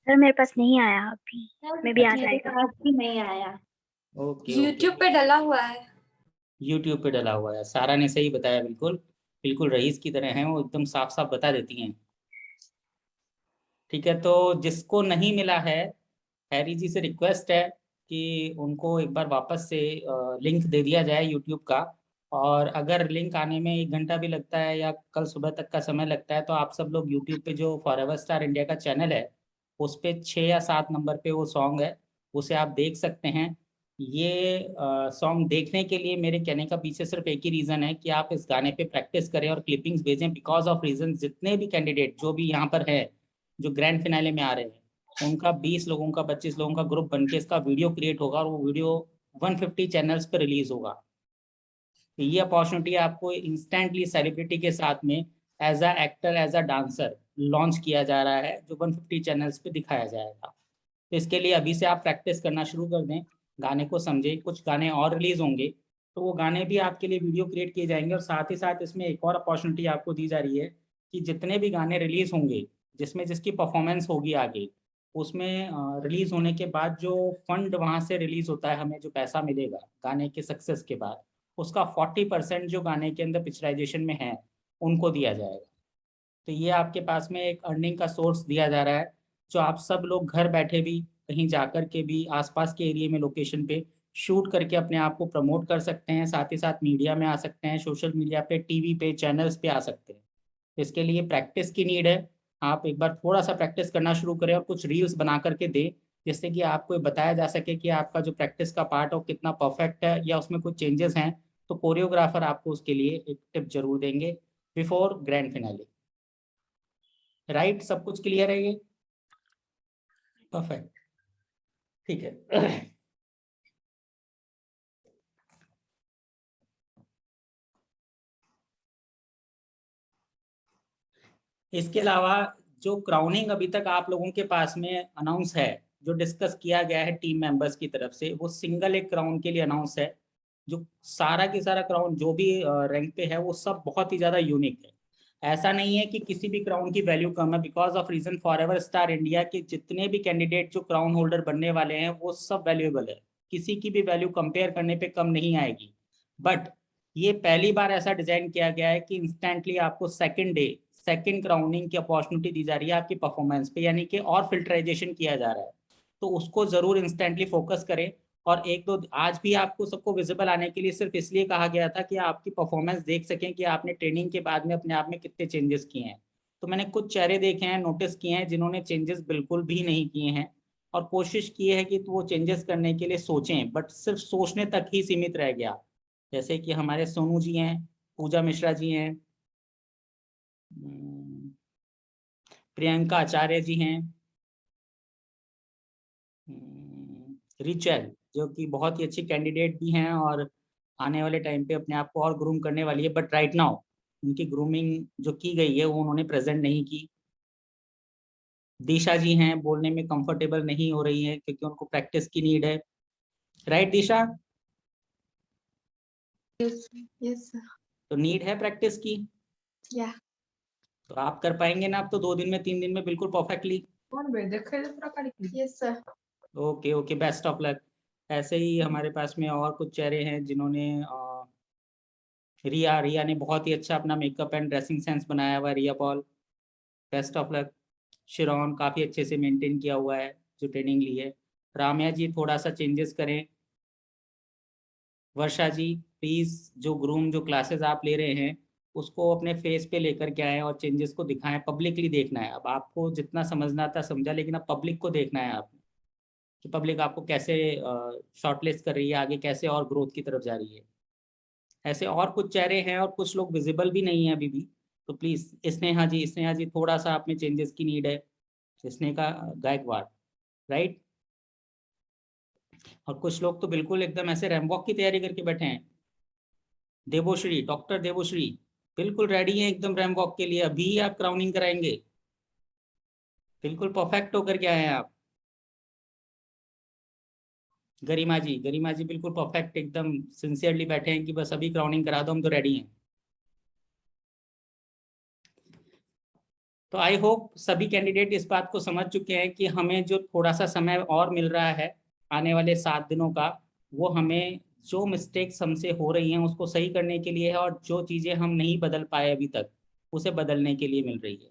सर मेरे पास नहीं आया अभी, मैं भी आ जाएगा। अभी नहीं आया। ओके, YouTube पे डला हुआ है। यूट्यूब पे डला हुआ है। सारा ने सही बताया, बिल्कुल बिल्कुल रईस की तरह हैं वो, एकदम साफ साफ बता देती हैं। ठीक है, तो जिसको नहीं मिला है, हैरी जी से रिक्वेस्ट है कि उनको एक बार वापस से लिंक दे दिया जाए यूट्यूब का, और अगर लिंक आने में 1 घंटा भी लगता है या कल सुबह तक का समय लगता है, तो आप सब लोग यूट्यूब पे जो फॉरएवर स्टार इंडिया का चैनल है उस पे 6 या 7 नंबर पे वो सॉन्ग है, उसे आप देख सकते हैं। ये सॉन्ग देखने के लिए मेरे कहने का पीछे सिर्फ एक ही रीज़न है कि आप इस गाने पे प्रैक्टिस करें और क्लिपिंग्स भेजें। बिकॉज ऑफ रीज़न जितने भी कैंडिडेट जो भी यहाँ पर है, जो ग्रैंड फिनाले में आ रहे हैं, उनका 20 लोगों का 25 लोगों का ग्रुप बनके इसका वीडियो क्रिएट होगा और वो वीडियो 150 चैनल्स पर रिलीज होगा। तो ये अपॉर्चुनिटी आपको इंस्टेंटली सेलिब्रिटी के साथ में as a actor, as a dancer launch किया जा रहा है, जो 150 चैनल्स पे दिखाया जाएगा। तो इसके लिए अभी से आप प्रैक्टिस करना शुरू कर दें, गाने को समझें। कुछ गाने और रिलीज होंगे तो वो गाने भी आपके लिए वीडियो क्रिएट किए जाएंगे। और साथ ही साथ इसमें एक और अपॉर्चुनिटी आपको दी जा रही है कि जितने भी गाने रिलीज होंगे जिसमें जिसकी परफॉर्मेंस होगी आगे, उसमें रिलीज होने के बाद जो फंड वहाँ से रिलीज होता है, हमें जो पैसा मिलेगा गाने के सक्सेस के बाद, उसका 40% जो गाने के अंदर पिक्चराइजेशन में है उनको दिया जाएगा। तो ये आपके पास में एक अर्निंग का सोर्स दिया जा रहा है, जो आप सब लोग घर बैठे भी कहीं जाकर के भी आसपास के एरिया में लोकेशन पे शूट करके अपने आप को प्रमोट कर सकते हैं। साथ ही साथ मीडिया में आ सकते हैं, सोशल मीडिया पे, टीवी पे, चैनल्स पे आ सकते हैं। इसके लिए प्रैक्टिस की नीड है। आप एक बार थोड़ा सा प्रैक्टिस करना शुरू करें और कुछ रील्स बना करके दें, जिससे कि आपको बताया जा सके कि आपका जो प्रैक्टिस का पार्ट है वो कितना परफेक्ट है या उसमें कुछ चेंजेस हैं। तो कोरियोग्राफर आपको उसके लिए एक टिप जरूर देंगे बिफोर ग्रैंड फिनाले। राइट, सब कुछ क्लियर है? ये परफेक्ट, ठीक है। इसके अलावा जो क्राउनिंग अभी तक आप लोगों के पास में अनाउंस है, जो डिस्कस किया गया है टीम मेंबर्स की तरफ से, वो सिंगल एक क्राउन के लिए अनाउंस है। जो सारा की सारा क्राउन जो भी रैंक पे है वो सब बहुत ही ज़्यादा यूनिक है। ऐसा नहीं है कि किसी भी क्राउन की वैल्यू कम है। Because of reason forever star India के जितने भी कैंडिडेट जो क्राउन होल्डर बनने वाले हैं वो सब वैल्यूएबल है, किसी की भी वैल्यू कंपेयर करने पे कम नहीं आएगी। बट ये पहली बार ऐसा डिजाइन किया गया है कि इंस्टेंटली आपको सेकंड क्राउनिंग की अपॉर्चुनिटी दी जा रही है आपकी परफॉर्मेंस पे, यानी कि और फिल्टराइजेशन किया जा रहा है। तो उसको जरूर इंस्टेंटली फोकस करें। और एक दो आज भी आपको सबको विजिबल आने के लिए सिर्फ इसलिए कहा गया था कि आपकी परफॉर्मेंस देख सकें कि आपने ट्रेनिंग के बाद में अपने आप में कितने चेंजेस किए हैं। तो मैंने कुछ चेहरे देखे हैं, नोटिस किए हैं जिन्होंने चेंजेस बिल्कुल भी नहीं किए हैं और कोशिश की है कि वो चेंजेस करने के लिए सोचें, बट सिर्फ सोचने तक ही सीमित रह गया। जैसे कि हमारे सोनू जी हैं, पूजा मिश्रा जी हैं, प्रियंका आचार्य जी हैं, रिचल जो कि बहुत ही अच्छी कैंडिडेट भी हैं और आने वाले टाइम पे अपने आप को और ग्रूम करने वाली है। बट राइट नाउ उनकी ग्रूमिंग जो की गई है वो उन्होंने प्रेजेंट नहीं की। दिशा जी हैं, बोलने में कंफर्टेबल नहीं हो रही है क्योंकि उनको प्रैक्टिस की नीड है। राइट दिशा? Yes sir. तो नीड है प्रैक्टिस की। या तो आप कर पाएंगे ना? आप तो 2 दिन में 3 दिन में बिल्कुल perfectly. Yes sir. Okay okay, best of luck. ऐसे ही हमारे पास में और कुछ चेहरे हैं जिन्होंने रिया ने बहुत ही अच्छा अपना मेकअप एंड ड्रेसिंग सेंस बनाया हुआ है। रिया पॉल, बेस्ट ऑफ लक। शिरोन काफ़ी अच्छे से मेंटेन किया हुआ है जो ट्रेनिंग ली है। राम्या जी थोड़ा सा चेंजेस करें। वर्षा जी प्लीज़ जो क्लासेस आप ले रहे हैं उसको अपने फेस पे लेकर के आएँ और चेंजेस को दिखाएं। पब्लिकली देखना है। अब आपको जितना समझना था समझा, लेकिन अब पब्लिक को देखना है आपने कि पब्लिक आपको कैसे शॉर्टलिस्ट कर रही है, आगे कैसे और ग्रोथ की तरफ जा रही है। ऐसे और कुछ चेहरे हैं और कुछ लोग विजिबल भी नहीं है अभी भी। तो प्लीज़ स्नेहा जी थोड़ा सा आप में चेंजेस की नीड है। स्नेहा गायकवाड़, राइट? और कुछ लोग तो बिल्कुल एकदम ऐसे रैमवॉक की तैयारी करके बैठे हैं। देवोश्री, डॉक्टर देवोश्री बिल्कुल रेडी हैं एकदम रैमवॉक के लिए। अभी आप क्राउनिंग कराएंगे, बिल्कुल परफेक्ट होकर के आए हैं आप। गरिमा जी बिल्कुल परफेक्ट एकदम सिंसियरली बैठे हैं कि बस अभी क्राउनिंग करा दो, हम तो रेडी हैं। तो आई होप सभी कैंडिडेट इस बात को समझ चुके हैं कि हमें जो थोड़ा सा समय और मिल रहा है आने वाले 7 दिनों का, वो हमें जो मिस्टेक्स हमसे हो रही हैं उसको सही करने के लिए है और जो चीज़ें हम नहीं बदल पाए अभी तक उसे बदलने के लिए मिल रही है।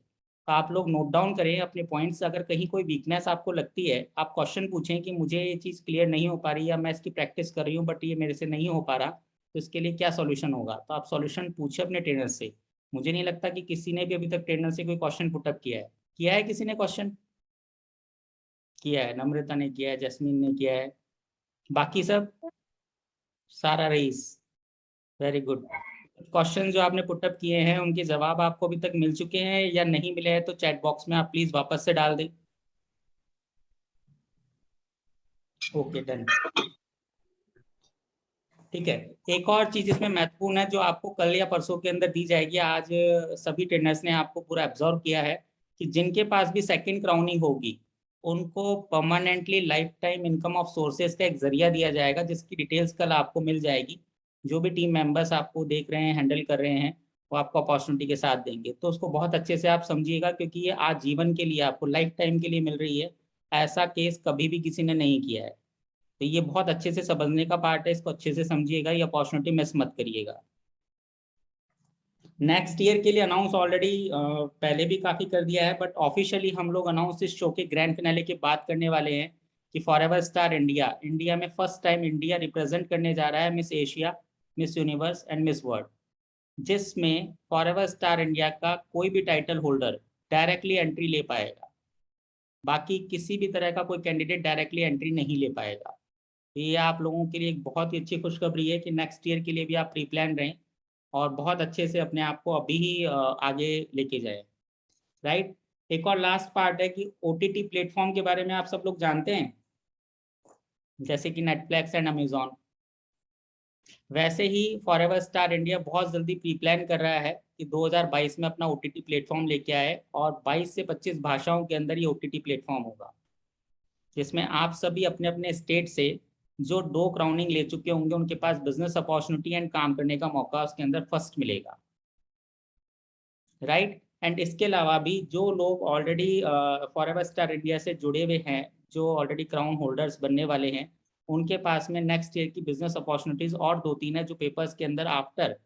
तो आप लोग नोट डाउन करें अपने पॉइंट्स। अगर कहीं कोई वीकनेस आपको लगती है, आप क्वेश्चन पूछें कि मुझे ये चीज़ क्लियर नहीं हो पा रही या मैं इसकी प्रैक्टिस कर रही हूँ बट ये मेरे से नहीं हो पा रहा, तो इसके लिए क्या सॉल्यूशन होगा। तो आप सॉल्यूशन पूछे अपने ट्रेनर से। मुझे नहीं लगता कि किसी ने भी अभी तक ट्रेनर से कोई क्वेश्चन पुटअप किया है। किसी ने क्वेश्चन किया है? नम्रता ने किया है, जैस्मीन ने किया है, बाकी सब सारा रईस, वेरी गुड। क्वेश्चन जो आपने पुटअप किए हैं उनके जवाब आपको अभी तक मिल चुके हैं या नहीं मिले हैं तो चैट बॉक्स में आप प्लीज वापस से डाल दें। ओके डन, ठीक है। एक और चीज इसमें महत्वपूर्ण है जो आपको कल या परसों के अंदर दी जाएगी। आज सभी ट्रेनर्स ने आपको पूरा एब्जॉर्व किया है कि जिनके पास भी सेकंड क्राउनिंग होगी उनको permanently life time income of sources का एक जरिया दिया जाएगा, जिसकी डिटेल्स कल आपको मिल जाएगी। जो भी टीम मेंबर्स आपको देख रहे हैं, हैंडल कर रहे हैं, वो आपको अपॉर्चुनिटी के साथ देंगे। तो उसको बहुत अच्छे से आप समझिएगा, क्योंकि ये आजीवन के लिए, आपको लाइफ टाइम के लिए मिल रही है। ऐसा केस कभी भी किसी ने नहीं किया है। तो ये बहुत अच्छे से समझने का पार्ट है, इसको अच्छे से समझिएगा, ये अपॉर्चुनिटी मिस मत करिएगा। नेक्स्ट ईयर के लिए अनाउंस ऑलरेडी पहले भी काफ़ी कर दिया है, बट ऑफिशियली हम लोग अनाउंस इस शो के ग्रैंड फिनाले की बात करने वाले हैं कि फॉरएवर स्टार इंडिया में फर्स्ट टाइम इंडिया रिप्रेजेंट करने जा रहा है miss Asia, miss universe and miss world, जिसमें फॉरएवर स्टार इंडिया का कोई भी टाइटल होल्डर डायरेक्टली एंट्री ले पाएगा। बाकी किसी भी तरह का कोई कैंडिडेट डायरेक्टली एंट्री नहीं ले पाएगा। तो ये आप लोगों के लिए एक बहुत ही अच्छी खुशखबरी है कि नेक्स्ट ईयर के लिए भी आप प्री प्लान रहें और बहुत अच्छे से अपने आप को अभी ही आगे लेके जाए, राइट। एक और लास्ट पार्ट है कि OTT प्लेटफॉर्म के बारे में आप सब लोग जानते हैं, जैसे कि नेटफ्लिक्स एंड अमेजॉन। वैसे ही फॉरएवर स्टार इंडिया बहुत जल्दी प्री प्लान कर रहा है कि 2022 में अपना OTT प्लेटफॉर्म लेके आए और 22 से 25 भाषाओं के अंदर ये OTT प्लेटफॉर्म होगा, जिसमें आप सभी अपने अपने स्टेट से जो 2 क्राउनिंग ले चुके होंगे उनके पास बिजनेस अपॉर्चुनिटी एंड काम करने का मौका उसके अंदर फर्स्ट मिलेगा, राइट। एंड इसके अलावा भी जो लोग ऑलरेडी फॉरएवर स्टार इंडिया से जुड़े हुए हैं, जो ऑलरेडी क्राउन होल्डर्स बनने वाले हैं, उनके पास में नेक्स्ट ईयर की बिजनेस अपॉर्चुनिटीज और 2-3 है जो पेपर्स के अंदर आफ्टर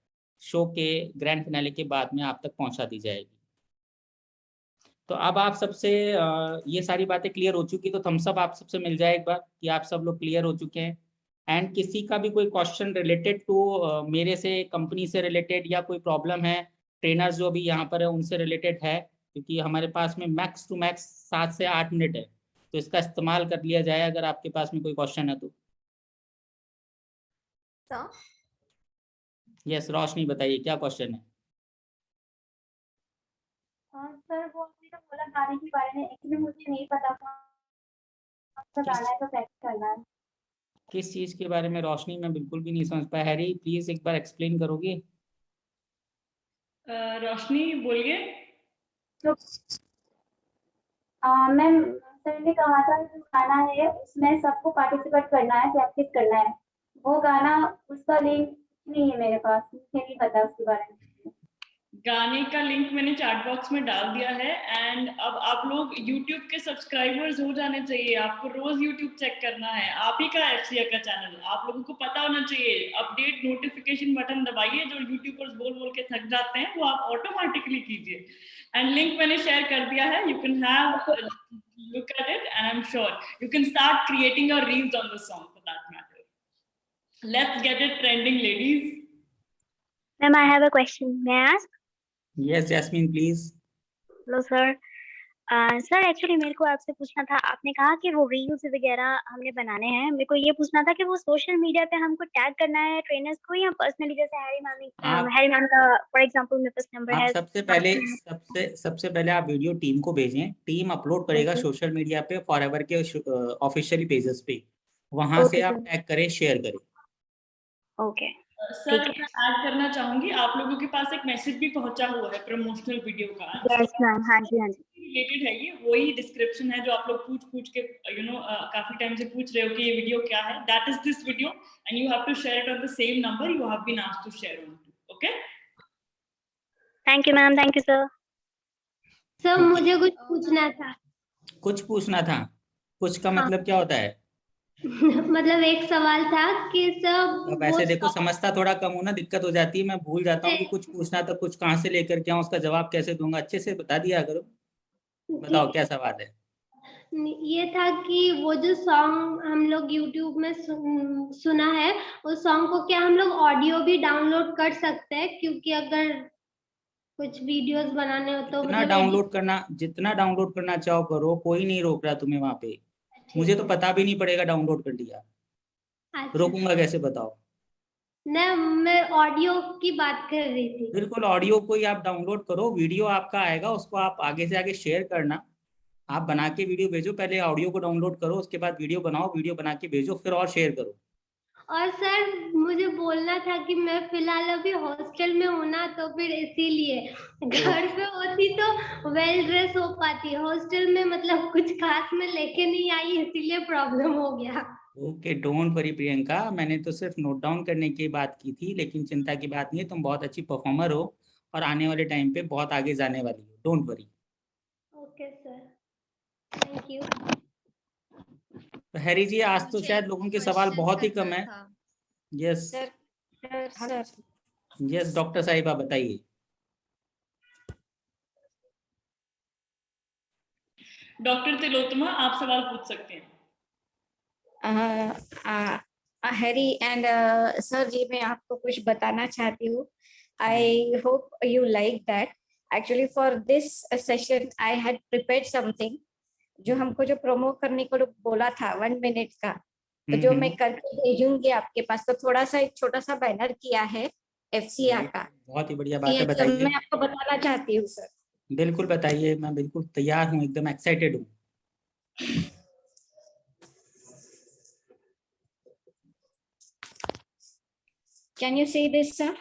शो के ग्रैंड फिनाले के बाद में आप तक पहुंचा दी जाएगी। तो अब आप सबसे ये सारी बातें क्लियर हो चुकी, तो थम्स अप आप सबसे मिल जाए एक बार कि आप सब लोग क्लियर हो चुके हैं। एंड किसी का भी कोई क्वेश्चन रिलेटेड टू मेरे से, कंपनी से रिलेटेड, या कोई प्रॉब्लम है, ट्रेनर्स जो भी यहाँ पर है उनसे रिलेटेड है, क्योंकि हमारे पास में मैक्स टू मैक्स 7 से 8 मिनट है, तो इसका इस्तेमाल कर लिया जाए अगर आपके पास में कोई क्वेश्चन है तो। यस रोशनी बताइए क्या क्वेश्चन है। सर वो आपने तो बोला गाने के बारे में, एक्चुअली मुझे नहीं पता था आपका गाना है तो प्रैक्टिस करना है। किस चीज के बारे में रोशनी, मैं बिल्कुल भी नहीं समझ पाया। हैरी प्लीज एक बार एक्सप्लेन करोगे। रोशनी बोलिए। तो मैम सर ने कहा था जो गाना है उसमें सबको पार्टिसिपेट करना है, प्रैक्टिस करना है। वो गाना, उसका लिंक नहीं है मेरे पास, मुझे नहीं पता उसके बारे में। गाने का लिंक मैंने चैट बॉक्स में डाल दिया है। एंड अब आप लोग YouTube के सब्सक्राइबर्स हो जाने चाहिए। आपको रोज YouTube चेक करना है। आप ही का FCA का चैनल, आप लोगों को पता होना चाहिए। अपडेट नोटिफिकेशन बटन दबाइए, जो यूट्यूबर्स बोल बोल के थक जाते हैं वो आप ऑटोमेटिकली कीजिए। एंड लिंक मैंने शेयर कर दिया है, you can have look at it and I am sure you can start creating your reels on the song for that matter. Let's get it trending ladies. Ma'am, I have a question. May I ask? Yes, Jasmine, please. Hello, sir. Sir actually मेरे को आपसे पूछना था, आपने कहा कि वो reels वगैरह हमने बनाने हैं। मेरे को ये पूछना था कि वो सोशल मीडिया पे हमको टैग करना है ट्रेनर्स को, या पर्सनली, जैसे हैरी मैम का फॉर एग्जांपल मेरे पास नंबर है। सबसे पहले आप वीडियो टीम को भेजें, टीम अपलोड करेगा सोशल मीडिया पे, फॉरएवर के ऑफिशियली पेजेस पे, वहां से आप टैग करें, शेयर करें। ओके सर मैं ऐड करना चाहूंगी, आप लोगों के पास एक मैसेज भी पहुंचा हुआ है प्रमोशनल वीडियो का। यस मैम, हाँ जी हाँ जी। रिलेटेड है ये, वही डिस्क्रिप्शन है जो आप लोग पूछ के काफी टाइम से पूछ रहे हो कि ये वीडियो क्या है। That is this video and you have to share it on the same number you have been asked to share on to. Okay, thank you ma'am, thank you sir. Sir मुझे कुछ पूछना था। कुछ पूछना था? कुछ का मतलब क्या होता है? मतलब एक सवाल था कि सब वैसे देखो समझता थोड़ा कम हो ना, दिक्कत हो जाती है, मैं भूल जाता हूँ कि कुछ पूछना था, कुछ कहाँ से लेकर के आऊँ, उसका जवाब कैसे दूंगा। अच्छे से बता दिया करो। बताओ क्या सवाल है। ये था कि वो जो सॉन्ग हम लोग YouTube में सुना है, उस सॉन्ग को क्या हम लोग ऑडियो भी डाउनलोड कर सकते हैं? क्योंकि अगर कुछ वीडियोस बनाने हो तो जितना डाउनलोड करना चाहो करो, कोई नहीं रोक रहा तुम्हें वहाँ पे। मुझे तो पता भी नहीं पड़ेगा डाउनलोड कर लिया। रोकूंगा कैसे बताओ। नहीं, मैं ऑडियो की बात कर रही थी। बिल्कुल, ऑडियो को ही आप डाउनलोड करो, वीडियो आपका आएगा, उसको आप आगे से आगे शेयर करना। आप बना के वीडियो भेजो, पहले ऑडियो को डाउनलोड करो, उसके बाद वीडियो बनाओ, वीडियो बना के भेजो, फिर और शेयर करो। और सर मुझे बोलना था कि मैं फिलहाल अभी हॉस्टल में हूँ ना, तो फिर इसीलिए घर पे होती तो वेल ड्रेस हो पाती, हॉस्टल में मतलब कुछ खास में लेके नहीं आई, इसीलिए प्रॉब्लम हो गया। ओके, डोंट वरी प्रियंका, मैंने तो सिर्फ नोट डाउन करने की बात की थी, लेकिन चिंता की बात नहीं है, तुम बहुत अच्छी परफॉर्मर हो और आने वाले टाइम पे बहुत आगे जाने वाली हो, don't worry. Okay sir, thank you. तो हैरी जी, आज तो शायद लोगों के सवाल बहुत ही कम है। यस यस, डॉक्टर साहिबा बताइए। डॉक्टर तिलोत्तमा, आप सवाल पूछ सकते हैं। हैरी एंड सर जी, मैं आपको कुछ बताना चाहती हूँ। आई hope you like that. Actually for this session I had prepared something, जो हमको जो प्रोमो करने को बोला था 1 मिनट का, तो जो मैं करके भेजूंगी आपके पास। तो थोड़ा सा एक छोटा सा बैनर किया है FCR का। बहुत ही बढ़िया बात है, ये बताइए। मैं आपको बताना चाहती हूँ सर। बिल्कुल बताइए, मैं बिल्कुल तैयार हूँ, एकदम एक्साइटेड हूँ। Can you see this sir?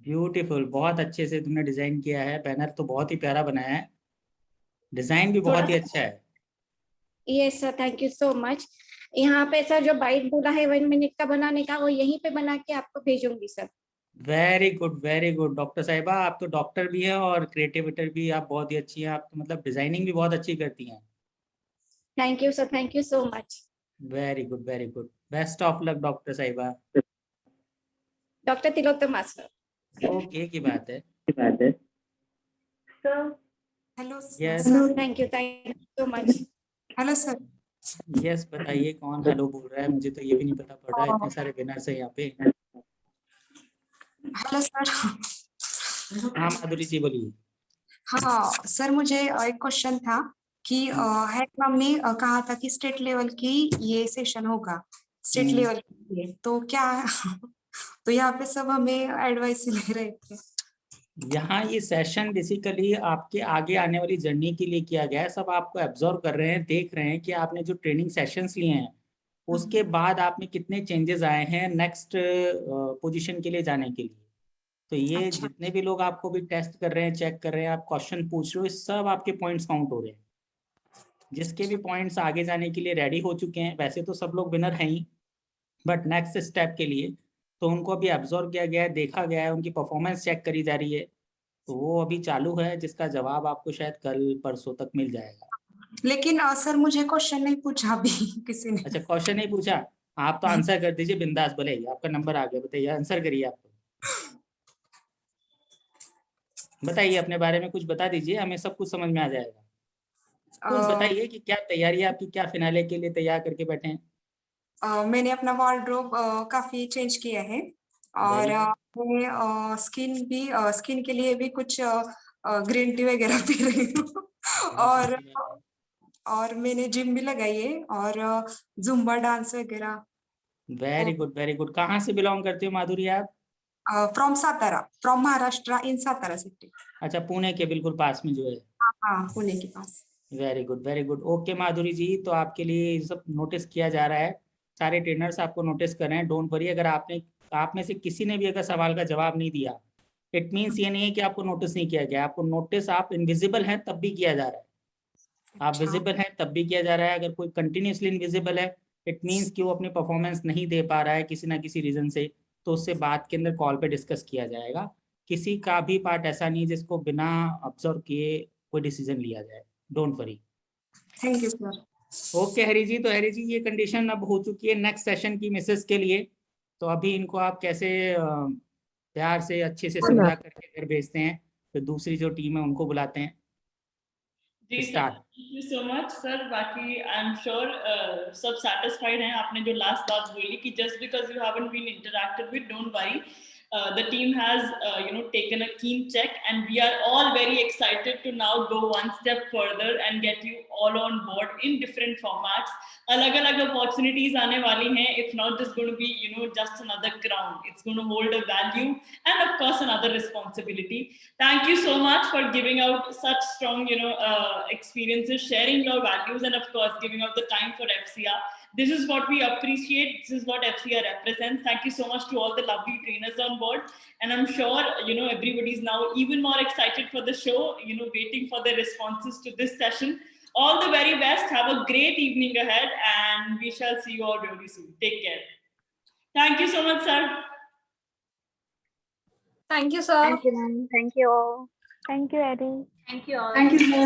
Beautiful, बहुत अच्छे से तुमने डिजाइन किया है, बैनर तो बहुत ही प्यारा बनाया है, डिजाइन भी बहुत ही अच्छा है। Yes sir, thank you so much. यहाँ पे सर जो बाइट बोला है 1 मिनट का बनाने का, वो यहीं पे बना के आपको भेजूंगी सर। वेरी गुड डॉक्टर साहिबा, आप तो डॉक्टर भी हैं और क्रिएटिविटर भी आप बहुत ही अच्छी हैं, आप तो मतलब डिजाइनिंग भी बहुत अच्छी करती हैं। Thank you sir, thank you so much. Very good, best of luck doctor साहिबा। Doctor Tilottama sir. ओके की बात है। Sir hello Yes. Thank you so much. Hello sir. Yes, बताइए कौन हेलो बोल रहा है, मुझे तो ये भी नहीं पता पड़ रहा है, इतने सारे विनर्स हैं यहाँ पे। Hello sir. हाँ माधुरी जी बोलिए। हाँ सर, मुझे एक क्वेश्चन था कि हेड मैम ने कहा था कि स्टेट लेवल की ये सेशन होगा, स्टेट लेवल के लिए, तो क्या तो यहाँ पे सब हमें एडवाइस ले रहे थे। यहाँ ये सेशन बेसिकली आपके आगे आने वाली जर्नी के लिए किया गया है, सब आपको एब्जॉर्व कर रहे हैं, देख रहे हैं कि आपने जो ट्रेनिंग सेशंस लिए हैं उसके बाद आप में कितने चेंजेस आए हैं नेक्स्ट पोजीशन के लिए जाने के लिए। तो ये अच्छा। जितने भी लोग आपको भी टेस्ट कर रहे हैं, चेक कर रहे हैं, आप क्वेश्चन पूछ रहे हो, सब आपके पॉइंट्स काउंट हो रहे हैं। जिसके भी पॉइंट्स आगे जाने के लिए रेडी हो चुके हैं, वैसे तो सब लोग विनर हैं ही, बट नेक्स्ट स्टेप के लिए तो उनको अभी एब्जॉर्व किया गया है, देखा गया है, उनकी परफॉर्मेंस चेक करी जा रही है, तो वो अभी चालू है, जिसका जवाब आपको शायद कल परसों तक मिल जाएगा। लेकिन सर मुझे क्वेश्चन नहीं पूछा अभी किसी ने। अच्छा, क्वेश्चन नहीं पूछा, आप तो आंसर कर दीजिए बिंदास, भले आपका नंबर आ गया, बताइए आंसर करिए। आप बताइए अपने बारे में कुछ बता दीजिए, हमें सब कुछ समझ में आ जाएगा। कुछ बताइए कि क्या तैयारी है आपकी, क्या फिनाले के लिए तैयार करके बैठे हैं? मैंने अपना वार्डरोब काफी चेंज किया है, और मैं स्किन के लिए भी कुछ ग्रीन टी वगैरह पी रही हूँ और मैंने जिम भी लगाई है और जुम्बा डांस वगैरह। Very good. कहाँ से बिलोंग करते हो माधुरी आप? From Satara, from Maharashtra in Satara city. अच्छा, पुणे के बिल्कुल पास में जो है। हाँ, पुणे के पास। Very good. Okay Madhuri ji, तो आपके लिए ये सब नोटिस किया जा रहा है, सारे ट्रेनर्स आपको नोटिस कर रहे हैं, डोंट वरी। अगर आप में से किसी ने भी अगर सवाल का जवाब नहीं दिया, इट मीन्स ये नहीं है कि आपको नोटिस नहीं किया गया, आपको नोटिस, आप इनविजिबल हैं तब भी किया जा रहा है, आप विजिबल हैं तब भी किया जा रहा है। अगर कोई कंटिन्यूसली इनविजिबल है, इट मीन्स कि वो अपनी परफॉर्मेंस नहीं दे पा रहा है किसी ना किसी रीजन से, तो उससे बात के अंदर कॉल पे डिस्कस किया जाएगा। किसी का भी पार्ट ऐसा नहीं जिसको बिना ऑब्जर्व किए कोई डिसीजन लिया जाए, don't worry. Thank you sir. Okay Hari ji, तो हरी जी ये कंडीशन अब हो चुकी है नेक्स्ट सेशन की मिसेस के लिए, तो अभी इनको आप कैसे प्यार से अच्छे से समझा करके घर भेजते हैं, फिर दूसरी जो टीम है उनको बुलाते हैं। जी sir, thank you so much sir. बाकी आई एम श्योर सब सेटिस्फाइड हैं। आपने जो लास्ट बात बोली कि just because you haven't been interacted with, don't worry, The team has taken a keen check, and we are all very excited to now go one step further and get you all on board in different formats. Alag-alag opportunities aane wali hain. It's not just going to be just another crown. It's going to hold a value and of course another responsibility. Thank you so much for giving out such strong experiences, sharing your values, and of course giving out the time for FCR. This is what we appreciate. This is what FCR represents. Thank you so much to all the lovely trainers on board. And I'm sure, everybody's now even more excited for the show, waiting for their responses to this session. All the very best. Have a great evening ahead, and we shall see you all really soon. Take care. Thank you so much, sir. Thank you, sir. Thank you, ma'am. Thank you all. Thank you, Eddie. Thank you all. Thank you, sir.